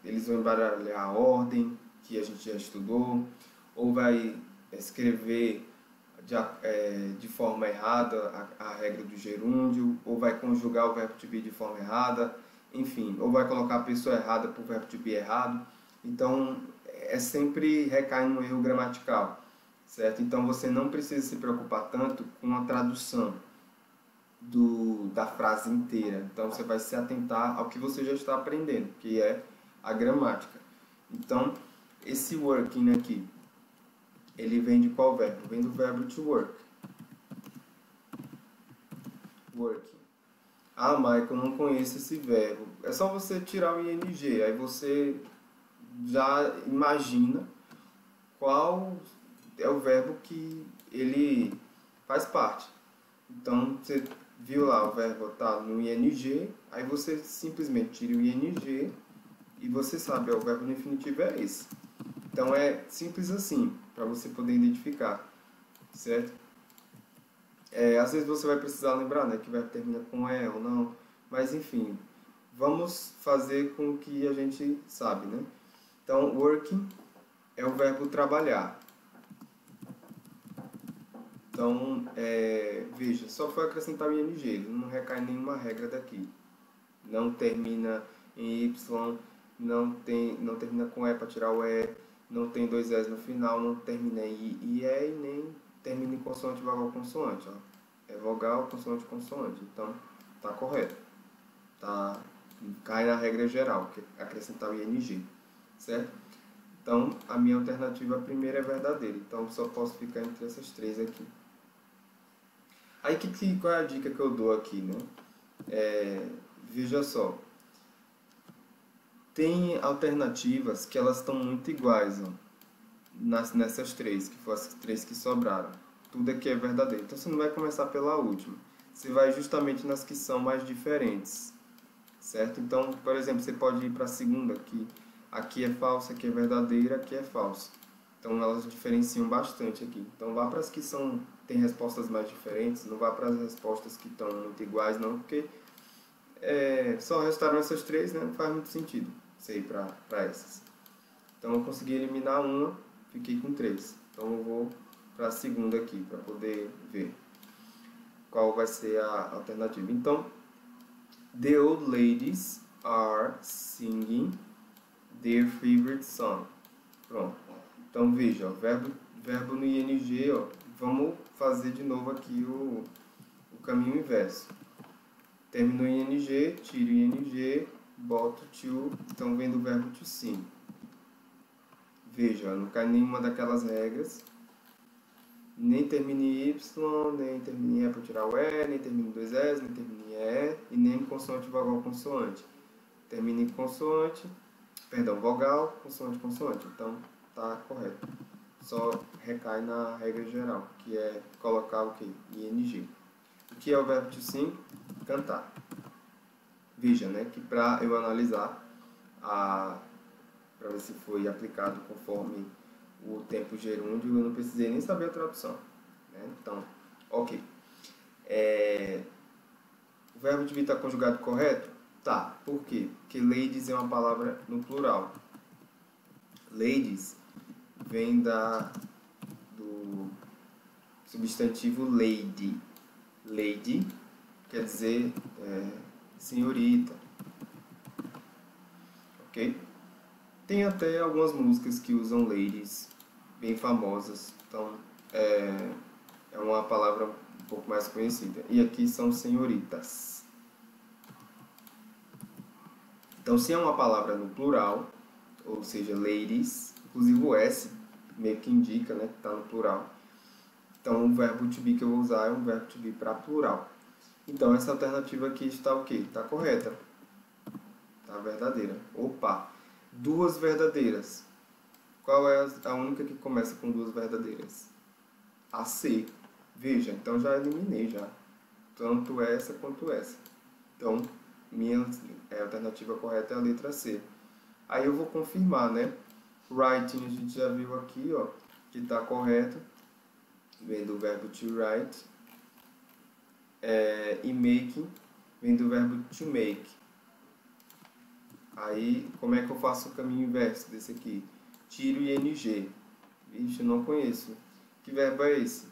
eles vão embaralhar a ordem que a gente já estudou, ou vai escrever de forma errada a regra do gerúndio, ou vai conjugar o verbo to be de forma errada, enfim, ou vai colocar a pessoa errada para o verbo to be errado. Então, sempre recai no erro gramatical, certo? Então, você não precisa se preocupar tanto com a tradução da frase inteira. Então você vai se atentar ao que você já está aprendendo, que é a gramática. Então, esse working aqui, ele vem de qual verbo? Vem do verbo to work. Working. Ah, Michael, não conheço esse verbo. É só você tirar o ing, aí você já imagina qual é o verbo que ele faz parte. Então, você viu lá o verbo tá no ing, aí você simplesmente tira o ing e você sabe, o verbo no infinitivo é esse. Então é simples assim, para você poder identificar, certo? Às vezes você vai precisar lembrar, né, que o verbo termina com e ou não, mas enfim, vamos fazer com o que a gente sabe, né? Então, working é o verbo trabalhar. Então, veja, só foi acrescentar o ing, ele não recai nenhuma regra daqui. Não termina em y, não termina com e para tirar o e, não tem dois s no final, não termina em i e e, e nem termina em consoante, vogal, consoante. Ó. É vogal, consoante, consoante. Então, tá correto. Tá, cai na regra geral, que é acrescentar o ing, certo? Então, a minha alternativa primeira é verdadeira. Então, só posso ficar entre essas três aqui. Aí, qual é a dica que eu dou aqui, né? Veja só. Tem alternativas que elas estão muito iguais, ó, nessas três, que foram as três que sobraram. Tudo aqui é verdadeiro. Então, você não vai começar pela última. Você vai justamente nas que são mais diferentes, certo? Então, por exemplo, você pode ir para a segunda, que aqui é falsa, aqui é verdadeira, aqui é falsa. Então, elas diferenciam bastante aqui. Então, vá para as que tem respostas mais diferentes, não vá para as respostas que estão muito iguais, não, porque só restaram essas três, né? Não faz muito sentido você ir para essas. Então, eu consegui eliminar uma, fiquei com três. Então, eu vou para a segunda aqui, para poder ver qual vai ser a alternativa. Então, the old ladies are singing their favorite song. Pronto. Então, veja, ó, verbo no ing, ó, vamos fazer de novo aqui o caminho inverso. Terminou em ing, tiro ing, boto to, então vem do verbo to sing. Veja, ó, não cai nenhuma daquelas regras. Nem termina em y, nem termina em e para tirar o e, nem termina em dois s, nem termina em e, e nem em consoante, vogal, consoante. Termina em consoante, perdão, vogal, consoante, consoante. Então, tá correto. Só recai na regra geral, que é colocar o que? ing. O que é o verbo to sing? Cantar. Veja, né, que para eu analisar, para ver se foi aplicado conforme o tempo gerúndio, eu não precisei nem saber a tradução. Né? Então, ok. O verbo to be está conjugado correto? Tá. Por quê? Porque ladies é uma palavra no plural. Ladies vem do substantivo lady. Lady quer dizer senhorita. Ok? Tem até algumas músicas que usam ladies, bem famosas. Então, é uma palavra um pouco mais conhecida. E aqui são senhoritas. Então, se é uma palavra no plural, ou seja, ladies, inclusive o S meio que indica, né, que está no plural. Então, o verbo to be que eu vou usar é um verbo to be para plural. Então, essa alternativa aqui está o quê? Está correta. Está verdadeira. Opa! Duas verdadeiras. Qual é a única que começa com duas verdadeiras? a C. Veja, então já eliminei já. Tanto essa quanto essa. Então, minha alternativa correta é a letra C. Aí eu vou confirmar, né? Writing a gente já viu aqui, ó, que está correto. Vem do verbo to write. E making vem do verbo to make. Aí, como é que eu faço o caminho inverso desse aqui? Tiro ing. Vixe, eu não conheço. Que verbo é esse?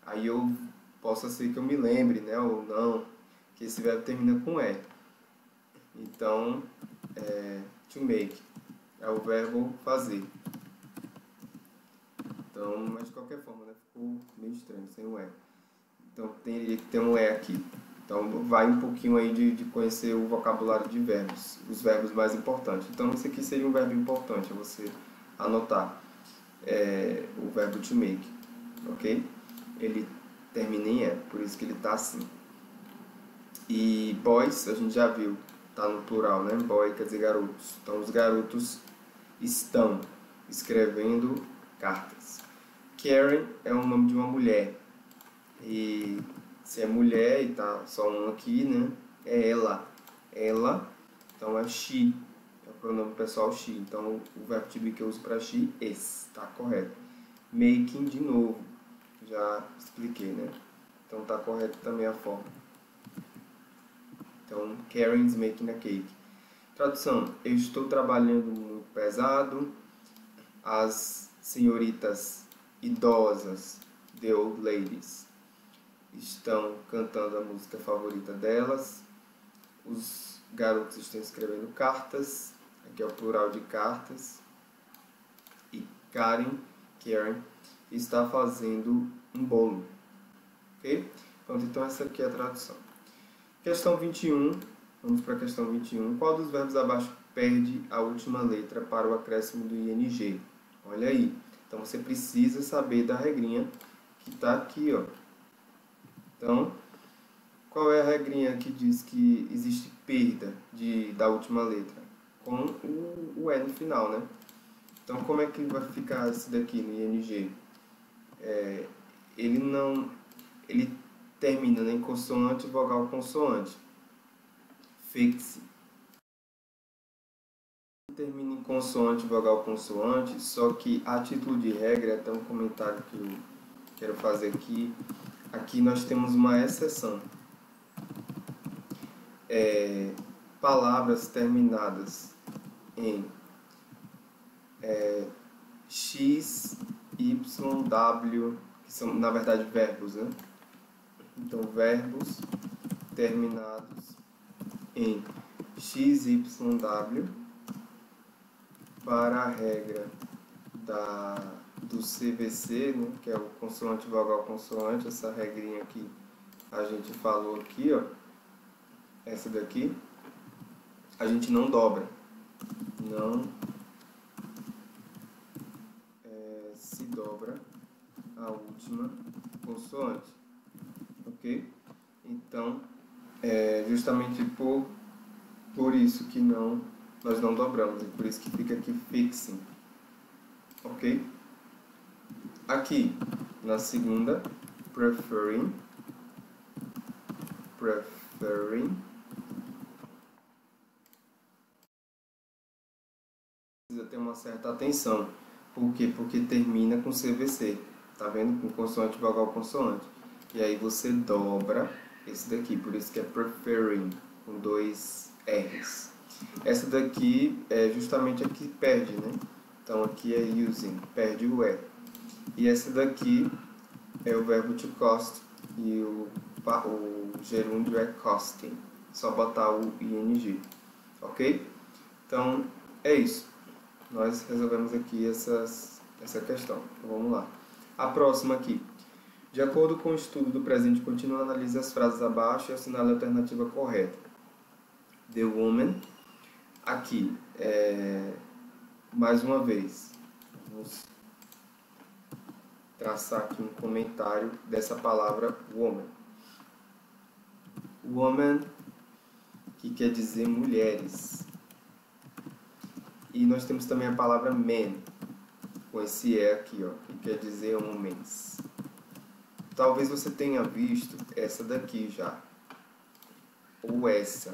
Aí eu possa ser que eu me lembre, né? Ou não, que esse verbo termina com E. Então, to make é o verbo fazer. Então, mas de qualquer forma, né? Ficou meio estranho, sem o E. Então, teria que ter um E aqui. Então, vai um pouquinho aí de conhecer o vocabulário de verbos, os verbos mais importantes. Então, esse aqui seria um verbo importante, é você anotar o verbo to make, ok? Ele termina em E, por isso que ele está assim. E boys, a gente já viu, está no plural, né? Boy quer dizer garotos. Então, os garotos estão escrevendo cartas. Karen é o nome de uma mulher. E se é mulher e tá só um aqui, né? É ela. Ela, então é she. É o pronome pessoal she. Então o verbo to be que eu uso para she, esse. Tá correto. Making de novo. Já expliquei, né? Então tá correto também a forma. Então, Karen's making a cake. Tradução. Eu estou trabalhando muito pesado. As senhoritas idosas, the old ladies, estão cantando a música favorita delas. Os garotos estão escrevendo cartas. Aqui é o plural de cartas. E Karen está fazendo um bolo. Ok? Pronto, então essa aqui é a tradução. Questão 21. Vamos para a questão 21. Qual dos verbos abaixo perde a última letra para o acréscimo do ing? Olha aí. Então você precisa saber da regrinha que está aqui, ó. Então, qual é a regrinha que diz que existe perda da última letra? Com o E no final, né? Então, como é que vai ficar esse daqui no ing? Ele termina, né, em consoante, vogal, consoante. Fixe. Termina em consoante, vogal, consoante, só que a título de regra, até um comentário que eu quero fazer aqui. Aqui nós temos uma exceção. Palavras terminadas em X, Y, W, que são na verdade verbos, né? Então, verbos terminados em X, Y, W, para a regra do CVC, né? Que é o consoante, vogal, consoante, essa regrinha que a gente falou aqui, ó, essa daqui, a gente não dobra, não se dobra a última consoante, ok? Então, justamente por isso que nós não dobramos, e por isso que fica aqui fixing, ok? Aqui, na segunda, preferring, precisa ter uma certa atenção. Por quê? Porque termina com CVC, tá vendo? Com consoante, vogal, consoante. E aí você dobra esse daqui, por isso que é preferring, com 2 R's. Essa daqui é justamente a que perde, né? Então aqui é using, perde o E. E essa daqui é o verbo to cost e o gerúndio é costing. Só botar o ing, ok? Então é isso. Nós resolvemos aqui essa questão. Então, vamos lá. A próxima aqui. De acordo com o estudo do presente contínuo, analise as frases abaixo e assinale a alternativa correta. The woman. Aqui, mais uma vez, vamos traçar aqui um comentário dessa palavra woman. Woman, que quer dizer mulheres. E nós temos também a palavra men, com esse E aqui, ó, que quer dizer homens. Talvez você tenha visto essa daqui já, ou essa.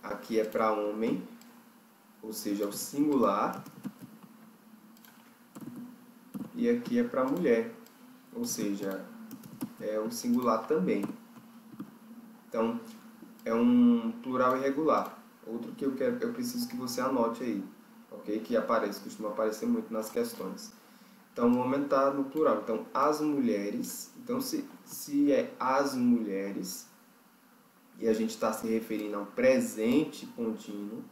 Aqui é para homem, ou seja, o singular. E aqui é para mulher, ou seja, é o singular também. Então, é um plural irregular. Outro que eu preciso que você anote aí, ok? Que costuma aparecer muito nas questões. Então, o homem está no plural. Então, as mulheres. Então, se é as mulheres, e a gente está se referindo ao presente contínuo,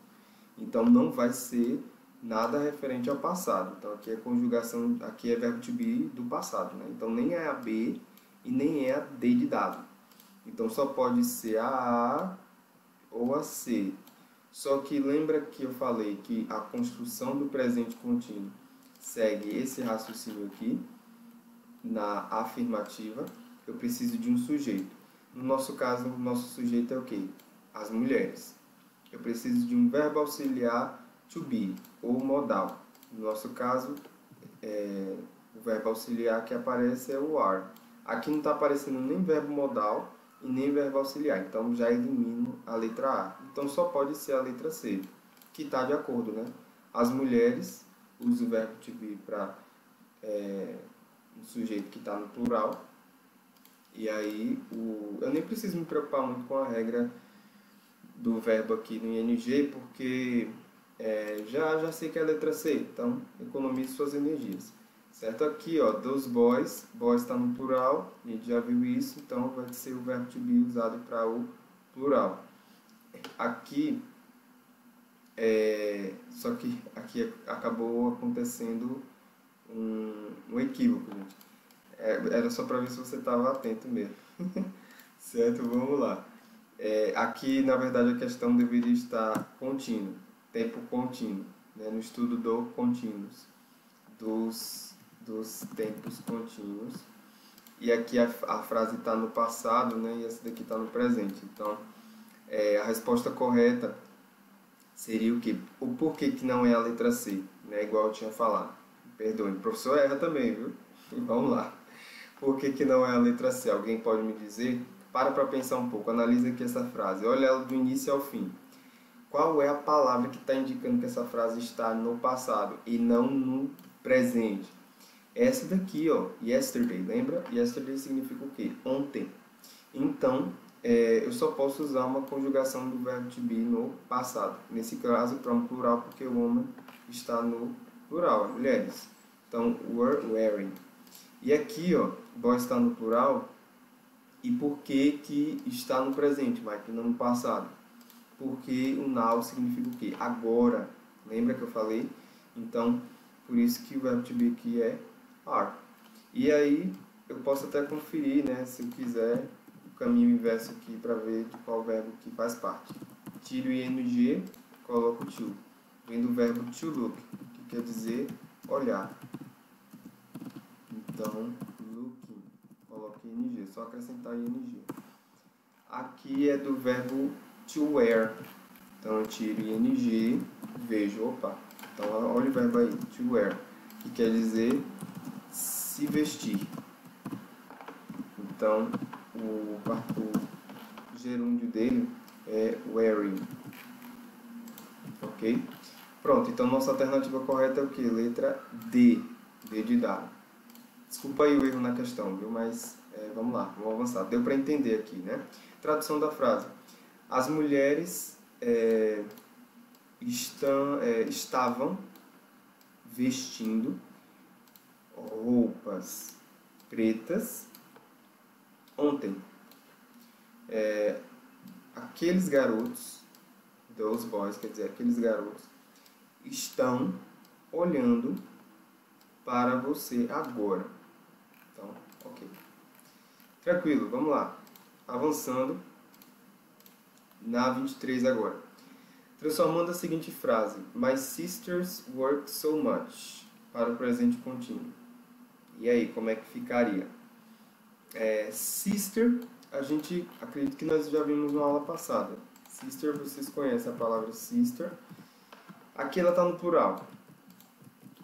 então não vai ser nada referente ao passado. Então, aqui é conjugação, aqui é verbo to be do passado, né? Então, nem é a B e nem é a D de dado. Então, só pode ser a ou a C. Só que lembra que eu falei que a construção do presente contínuo segue esse raciocínio aqui, na afirmativa, eu preciso de um sujeito. No nosso caso, o nosso sujeito é o quê? As mulheres. Eu preciso de um verbo auxiliar to be, ou modal. No nosso caso, o verbo auxiliar que aparece é o are. Aqui não está aparecendo nem verbo modal e nem verbo auxiliar, então já elimino a letra A. Então só pode ser a letra C, que está de acordo, né? As mulheres, uso o verbo to be para um sujeito que está no plural. E aí, eu nem preciso me preocupar muito com a regra do verbo aqui no ing, porque já sei que é a letra C, então economize suas energias. Certo? Aqui, ó, those boys, boys está no plural, a gente já viu isso, então vai ser o verbo to be usado para o plural. Aqui, só que aqui acabou acontecendo um equívoco, gente. Era só para ver se você estava atento mesmo. Certo? Vamos lá. Aqui, na verdade, a questão deveria estar contínuo, tempo contínuo, né? No estudo do contínuos, dos tempos contínuos. E aqui a frase está no passado, né? E essa daqui está no presente. Então, a resposta correta seria o quê? O porquê que não é a letra C, né? Igual eu tinha falado. Perdoe, o professor erra também, viu? Vamos lá. Por que não é a letra C? Alguém pode me dizer? Para pensar um pouco, analisa aqui essa frase, olha ela do início ao fim. Qual é a palavra que está indicando que essa frase está no passado e não no presente? Essa daqui, ó, yesterday, lembra? Yesterday significa o quê? Ontem. Então, eu só posso usar uma conjugação do verbo to be no passado. Nesse caso, para um plural, porque o homem está no plural, mulheres. Então, were wearing. E aqui, ó, boy está no plural. E por que está no presente, Mike, não no passado? Porque o now significa o quê? Agora. Lembra que eu falei? Então, por isso que o verbo to be aqui é are. E aí, eu posso até conferir, né, se eu quiser, o caminho inverso aqui para ver de qual verbo que faz parte. Tiro o ing, coloco to. Vem do verbo to look, que quer dizer olhar. Então, looking, coloque ing, só acrescentar ing. Aqui é do verbo to wear. Então, eu tiro ing, vejo, opa. Então, olha o verbo aí, to wear, que quer dizer se vestir. Então, o gerúndio dele é wearing. Ok? Pronto, então nossa alternativa correta é o que? Letra D. D de dado. Desculpa aí o erro na questão, viu? Mas vamos lá, vamos avançar. Deu para entender aqui, né? Tradução da frase. As mulheres estavam vestindo roupas pretas ontem. Aqueles garotos, those boys, quer dizer, aqueles garotos, estão olhando para você agora. Então, ok. Tranquilo, vamos lá. Avançando na 23 agora. Transformando a seguinte frase: My sisters work so much, para o presente contínuo. E aí, como é que ficaria? Sister, a gente acredita que nós já vimos na aula passada. Sister, vocês conhecem a palavra sister. Aqui ela está no plural.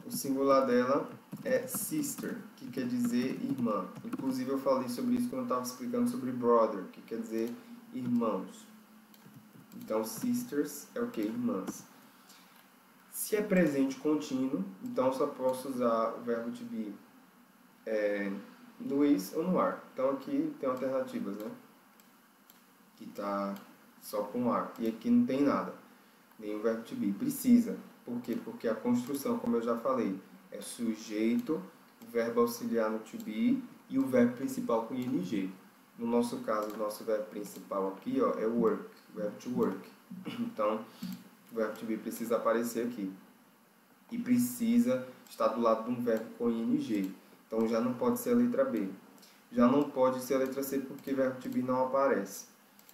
O singular dela é sister, que quer dizer irmã. Inclusive eu falei sobre isso quando eu estava explicando sobre brother, que quer dizer irmãos. Então sisters é o que? Irmãs. Se é presente contínuo, então eu só posso usar o verbo to be no is ou no are. Então aqui tem alternativas, né? Que está só com are. E aqui não tem nada, nem o verbo to be. Precisa. Por quê? Porque a construção, como eu já falei, é sujeito, verbo auxiliar no to be e o verbo principal com ing. No nosso caso, o nosso verbo principal aqui ó, é work, o verbo to work. Então, o verbo to be precisa aparecer aqui. E precisa estar do lado de um verbo com ing. Então, já não pode ser a letra B. Já não pode ser a letra C porque o verbo to be não aparece.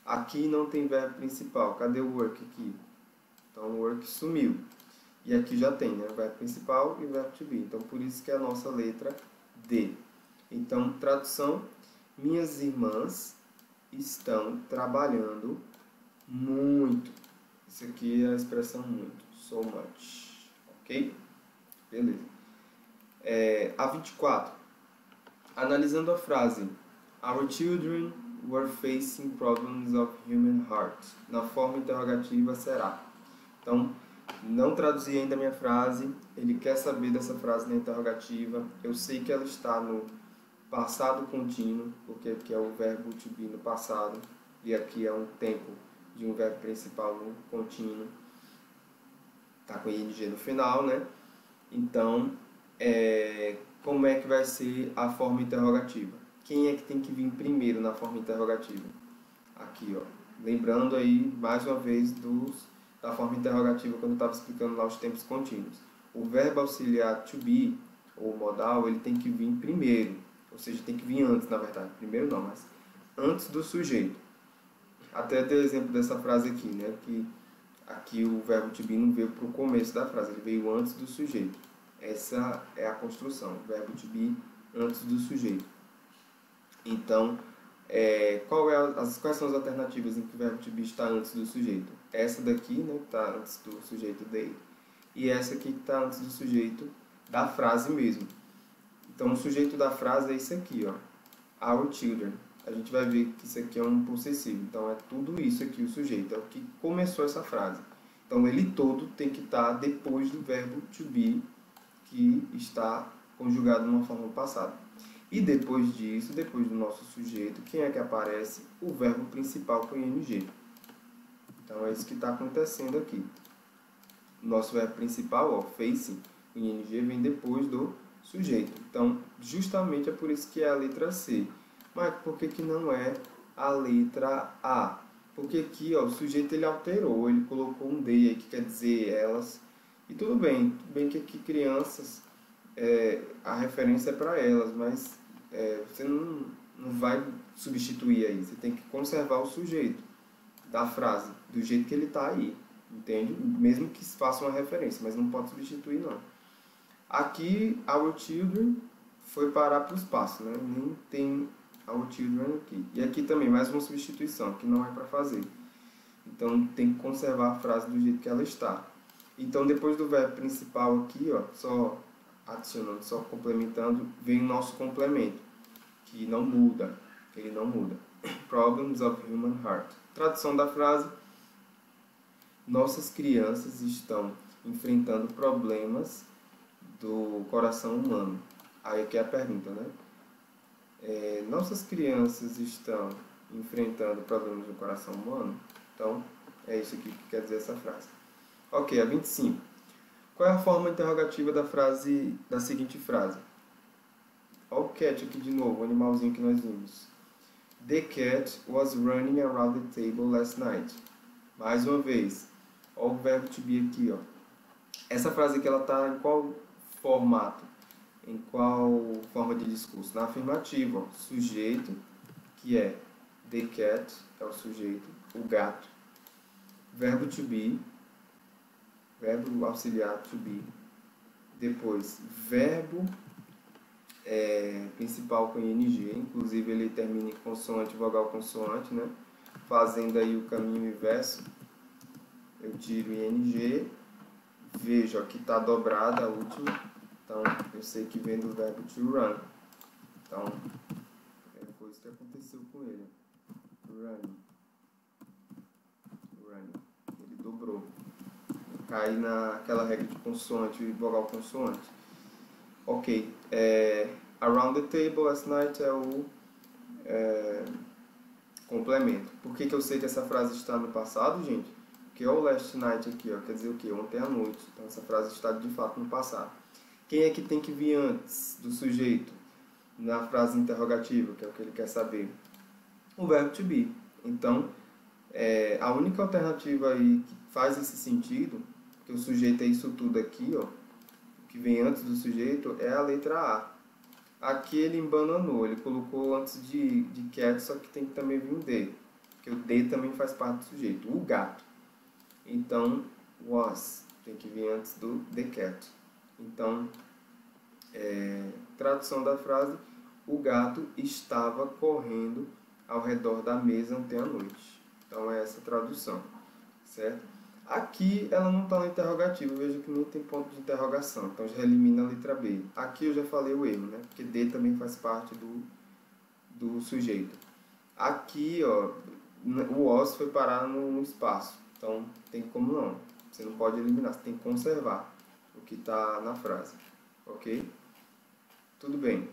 Aqui não tem verbo principal. Cadê o work aqui? Então, o work sumiu. E aqui já tem, né? O verbo principal e o verbo to be. Então, por isso que é a nossa letra D. Então, tradução. Minhas irmãs estão trabalhando muito. Isso aqui é a expressão muito. So much. Ok? Beleza. A 24. Analisando a frase. Our children were facing problems of human heart. Na forma interrogativa será. Então, não traduzi ainda a minha frase. Ele quer saber dessa frase na interrogativa. Eu sei que ela está no passado contínuo, porque aqui é o verbo to be no passado. E aqui é um tempo de um verbo principal no contínuo. Está com ing no final, né? Então, como é que vai ser a forma interrogativa? Quem é que tem que vir primeiro na forma interrogativa? Aqui, ó. Lembrando aí, mais uma vez, da forma interrogativa quando eu estava explicando lá os tempos contínuos. O verbo auxiliar to be, ou modal, ele tem que vir primeiro. Ou seja, tem que vir antes, na verdade. Primeiro não, mas antes do sujeito. Até ter exemplo dessa frase aqui, né? Que aqui o verbo to be não veio para o começo da frase, ele veio antes do sujeito. Essa é a construção, o verbo to be antes do sujeito. Então, quais são as alternativas em que o verbo to be está antes do sujeito? Essa daqui, né, que está antes do sujeito dele, e essa aqui que está antes do sujeito da frase mesmo. Então, o sujeito da frase é isso aqui, ó, our children. A gente vai ver que isso aqui é um possessivo. Então, é tudo isso aqui, o sujeito. É o que começou essa frase. Então, ele todo tem que estar depois do verbo to be, que está conjugado numa forma passada. E depois disso, depois do nosso sujeito, quem é que aparece? O verbo principal com ing. Então, é isso que está acontecendo aqui. O nosso verbo principal, ó, facing, o ing, vem depois do sujeito. Então, justamente é por isso que é a letra C. Mas por que não é a letra A? Porque aqui, ó, o sujeito ele alterou, ele colocou um they aí que quer dizer elas. E tudo bem que aqui crianças, a referência é para elas, mas você não vai substituir aí. Você tem que conservar o sujeito da frase, do jeito que ele está aí, entende? Mesmo que faça uma referência, mas não pode substituir não. Aqui, our children foi parar para o espaço, né? Nem tem our children aqui. E aqui também, mais uma substituição, que não é para fazer. Então, tem que conservar a frase do jeito que ela está. Então, depois do verbo principal aqui, ó, só adicionando, só complementando, vem o nosso complemento, que não muda, ele não muda. Problems of human heart. Tradução da frase: nossas crianças estão enfrentando problemas do coração humano. Aí aqui é a pergunta, né? Nossas crianças estão enfrentando problemas do coração humano? Então, é isso aqui que quer dizer essa frase. Ok, a 25. Qual é a forma interrogativa da seguinte frase? Olha o cat aqui de novo, o animalzinho que nós vimos. The cat was running around the table last night. Mais uma vez, olha o verbo to be aqui, ó. Essa frase aqui, ela está em qual formato? Em qual forma de discurso? Na afirmativa, ó. Sujeito, que é the cat, é o sujeito, o gato. Verbo to be, verbo auxiliar to be. Depois, verbo principal com ing, inclusive ele termina em consoante, vogal, consoante, né? Fazendo aí o caminho inverso. Eu tiro ing, vejo aqui está dobrada a última, está Então, eu sei que vem do verbo to run. Então, é coisa que aconteceu com ele. Running. Ele dobrou. Cai naquela regra de consoante e vogal consoante. Ok. Around the table last night é o complemento. Por que eu sei que essa frase está no passado, gente? Porque o last night aqui, ó, quer dizer o quê? Ontem à noite. Então essa frase está de fato no passado. Quem é que tem que vir antes do sujeito na frase interrogativa, que é o que ele quer saber? O verbo to be. Então, a única alternativa aí que faz esse sentido, que o sujeito é isso tudo aqui, ó, que vem antes do sujeito, é a letra A. Aqui ele embananou, ele colocou antes de cat, só que tem que também vir um D, porque o D também faz parte do sujeito, o gato. Então, was tem que vir antes do the cat. Então, tradução da frase: o gato estava correndo ao redor da mesa ontem à noite. Então é essa a tradução, certo? Aqui ela não está no interrogativo, veja que nem tem ponto de interrogação, então já elimina a letra B. Aqui eu já falei o erro, né? Porque D também faz parte do sujeito. Aqui, ó, o was foi parar no espaço, então tem como não. Você não pode eliminar, você tem que conservar o que está na frase, ok? Tudo bem.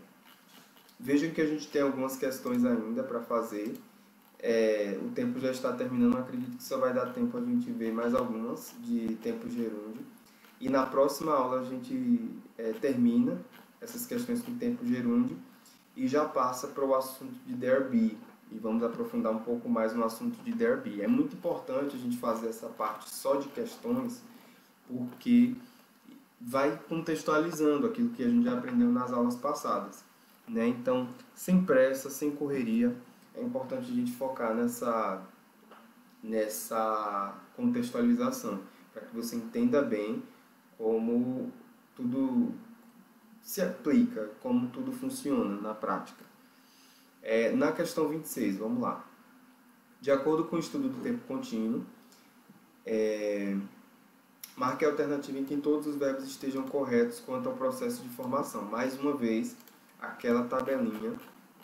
Vejam que a gente tem algumas questões ainda para fazer. O tempo já está terminando, acredito que só vai dar tempo a gente ver mais algumas de tempo gerúndio. E na próxima aula a gente termina essas questões com tempo gerúndio e já passa para o assunto de there be. E vamos aprofundar um pouco mais no assunto de there be. É muito importante a gente fazer essa parte só de questões, porque vai contextualizando aquilo que a gente já aprendeu nas aulas passadas, né? Então, sem pressa, sem correria, é importante a gente focar nessa contextualização, para que você entenda bem como tudo se aplica, como tudo funciona na prática. Na questão 26, vamos lá. De acordo com o estudo do tempo contínuo, marque a alternativa em que todos os verbos estejam corretos quanto ao processo de formação. Mais uma vez, aquela tabelinha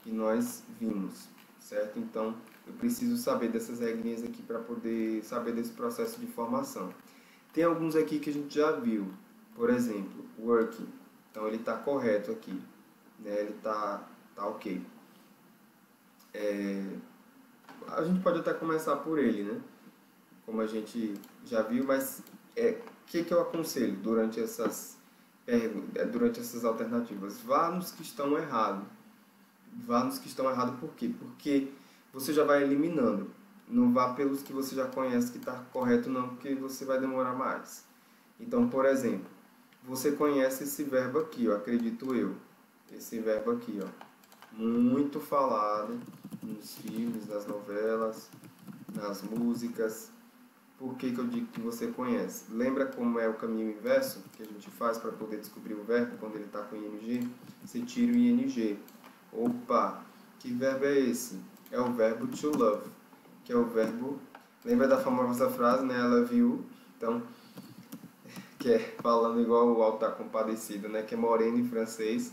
que nós vimos, certo? Então, eu preciso saber dessas regrinhas aqui para poder saber desse processo de formação. Tem alguns aqui que a gente já viu. Por exemplo, working. Então, ele está correto aqui, né? Ele está ok. A gente pode até começar por ele, né? Como a gente já viu, mas que eu aconselho durante essas alternativas? Vá nos que estão errados. Vá nos que estão errados por quê? Porque você já vai eliminando. Não vá pelos que você já conhece que está correto não, porque você vai demorar mais. Então, por exemplo, você conhece esse verbo aqui, ó, acredito eu. Esse verbo aqui, ó, muito falado nos filmes, nas novelas, nas músicas. Por que eu digo que você conhece? Lembra como é o caminho inverso que a gente faz para poder descobrir o verbo quando ele está com ing? Você tira o ing. Opa, que verbo é esse? É o verbo to love, que é o verbo... Lembra da famosa frase, né? I love you. Então, que é falando igual o Auto da Compadecida, né? Que é moreno em francês.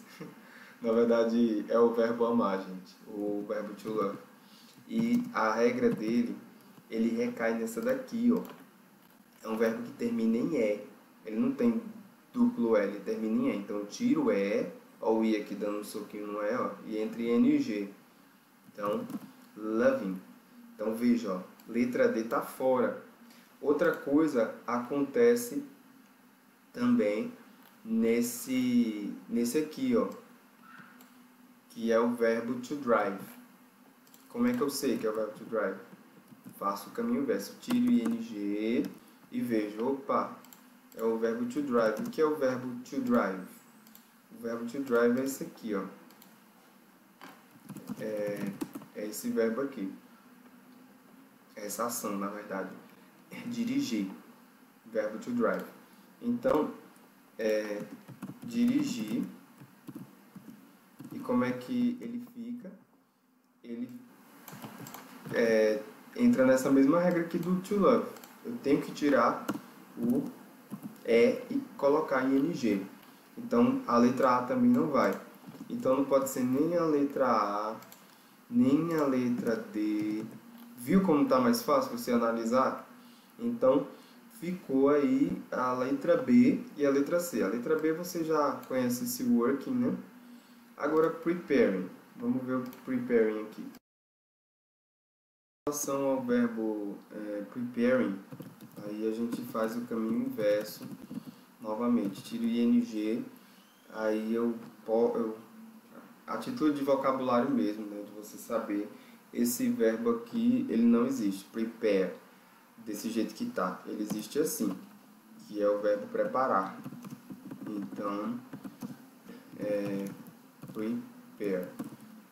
Na verdade, é o verbo amar, gente. O verbo to love. E a regra dele, ele recai nessa daqui, ó. É um verbo que termina em E. Ele não tem duplo E, ele termina em E. Então, eu tiro o E, ó, o I aqui dando um soquinho no E, ó, e entre NG. Então, loving. Então, veja, ó, letra D tá fora. Outra coisa acontece também nesse aqui, ó, que é o verbo to drive. Como é que eu sei que é o verbo to drive? Faço o caminho inverso, tiro o ing e vejo, opa, é o verbo to drive. O que é o verbo to drive? O verbo to drive é esse aqui, ó. É esse verbo aqui. É essa ação, na verdade. É dirigir. Verbo to drive. Então, dirigir. E como é que ele fica? Ele entra nessa mesma regra aqui do to love. Eu tenho que tirar o E e colocar em ing. Então a letra A também não vai. Então não pode ser nem a letra A, nem a letra D. Viu como está mais fácil você analisar? Então ficou aí a letra B e a letra C. A letra B você já conhece esse working, né? Agora preparing. Vamos ver o preparing aqui. Em relação ao verbo preparing, aí a gente faz o caminho inverso novamente. Tiro o ing, aí a título de vocabulário mesmo, né, de você saber, esse verbo aqui, ele não existe, prepare, desse jeito que tá. Ele existe assim, que é o verbo preparar. Então, prepare,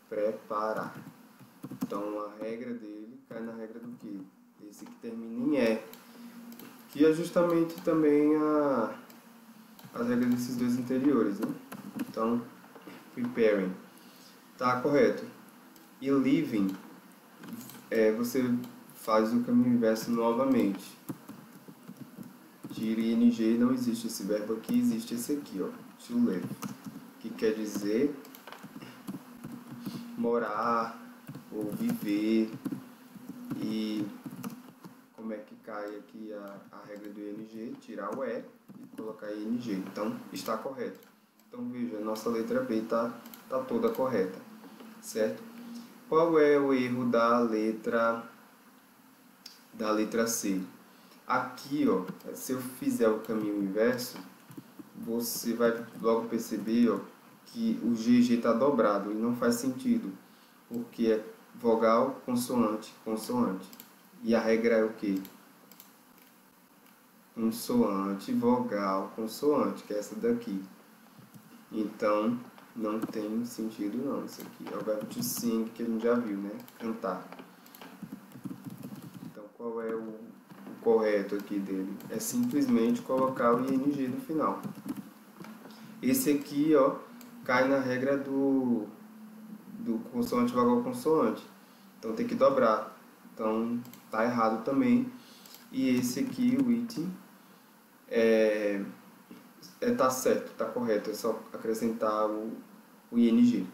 preparar. Então, a regra dele cai na regra do quê? Esse que termina em E, que é justamente também as regras desses dois anteriores, né? Então, preparing. Tá correto. E living, você faz o caminho inverso novamente. Tira ing, não existe esse verbo aqui, existe esse aqui, ó, to live, que quer dizer morar ou viver. E como é que cai aqui a regra do ing? Tirar o e colocar ing. Então está correto. Então veja, a nossa letra B tá toda correta, certo? Qual é o erro da letra C? Aqui, ó, se eu fizer o caminho inverso, você vai logo perceber, ó, que o GG está dobrado e não faz sentido, porque é vogal, consoante, consoante. E a regra é o quê? Consoante, vogal, consoante, que é essa daqui. Então, não tem sentido não, isso aqui. É o verbo to sing, que a gente já viu, né? Cantar. Então, qual é o correto aqui dele? É simplesmente colocar o ing no final. Esse aqui, ó, cai na regra do consoante, vogal, consoante. Então, tem que dobrar. Então, tá errado também. E esse aqui, o it, tá certo, tá correto, é só acrescentar o ing.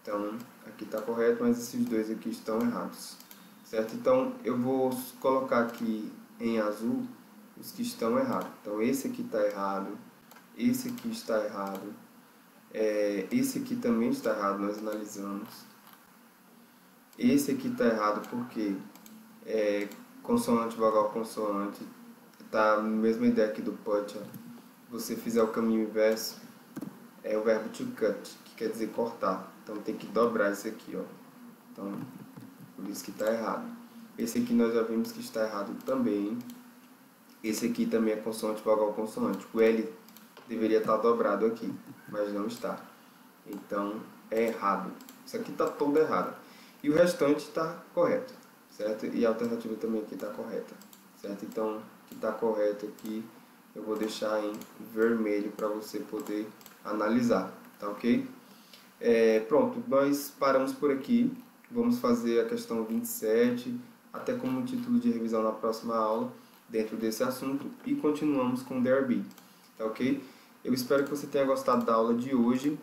Então, aqui tá correto, mas esses dois aqui estão errados, certo? Então, eu vou colocar aqui em azul os que estão errados. Então, esse aqui está errado, esse aqui está errado, esse aqui também está errado, nós analisamos. Esse aqui está errado porque consoante, vogal, consoante, tá a mesma ideia aqui do put, ó. Você fizer o caminho inverso, é o verbo to cut, que quer dizer cortar. Então tem que dobrar esse aqui, ó. Então, por isso que está errado. Esse aqui nós já vimos que está errado também. Esse aqui também é consoante, vogal, consoante. O L deveria estar dobrado aqui, mas não está. Então, é errado. Isso aqui está todo errado. E o restante está correto, certo? E a alternativa também aqui está correta, certo? Então, o que está correto aqui eu vou deixar em vermelho para você poder analisar, tá ok? Pronto, nós paramos por aqui. Vamos fazer a questão 27, até como título de revisão na próxima aula, dentro desse assunto, e continuamos com o there be, tá ok? Eu espero que você tenha gostado da aula de hoje.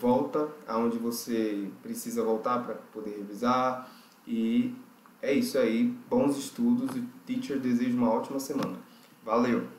Volta aonde você precisa voltar para poder revisar, e é isso aí, bons estudos, e teacher deseja uma ótima semana. Valeu!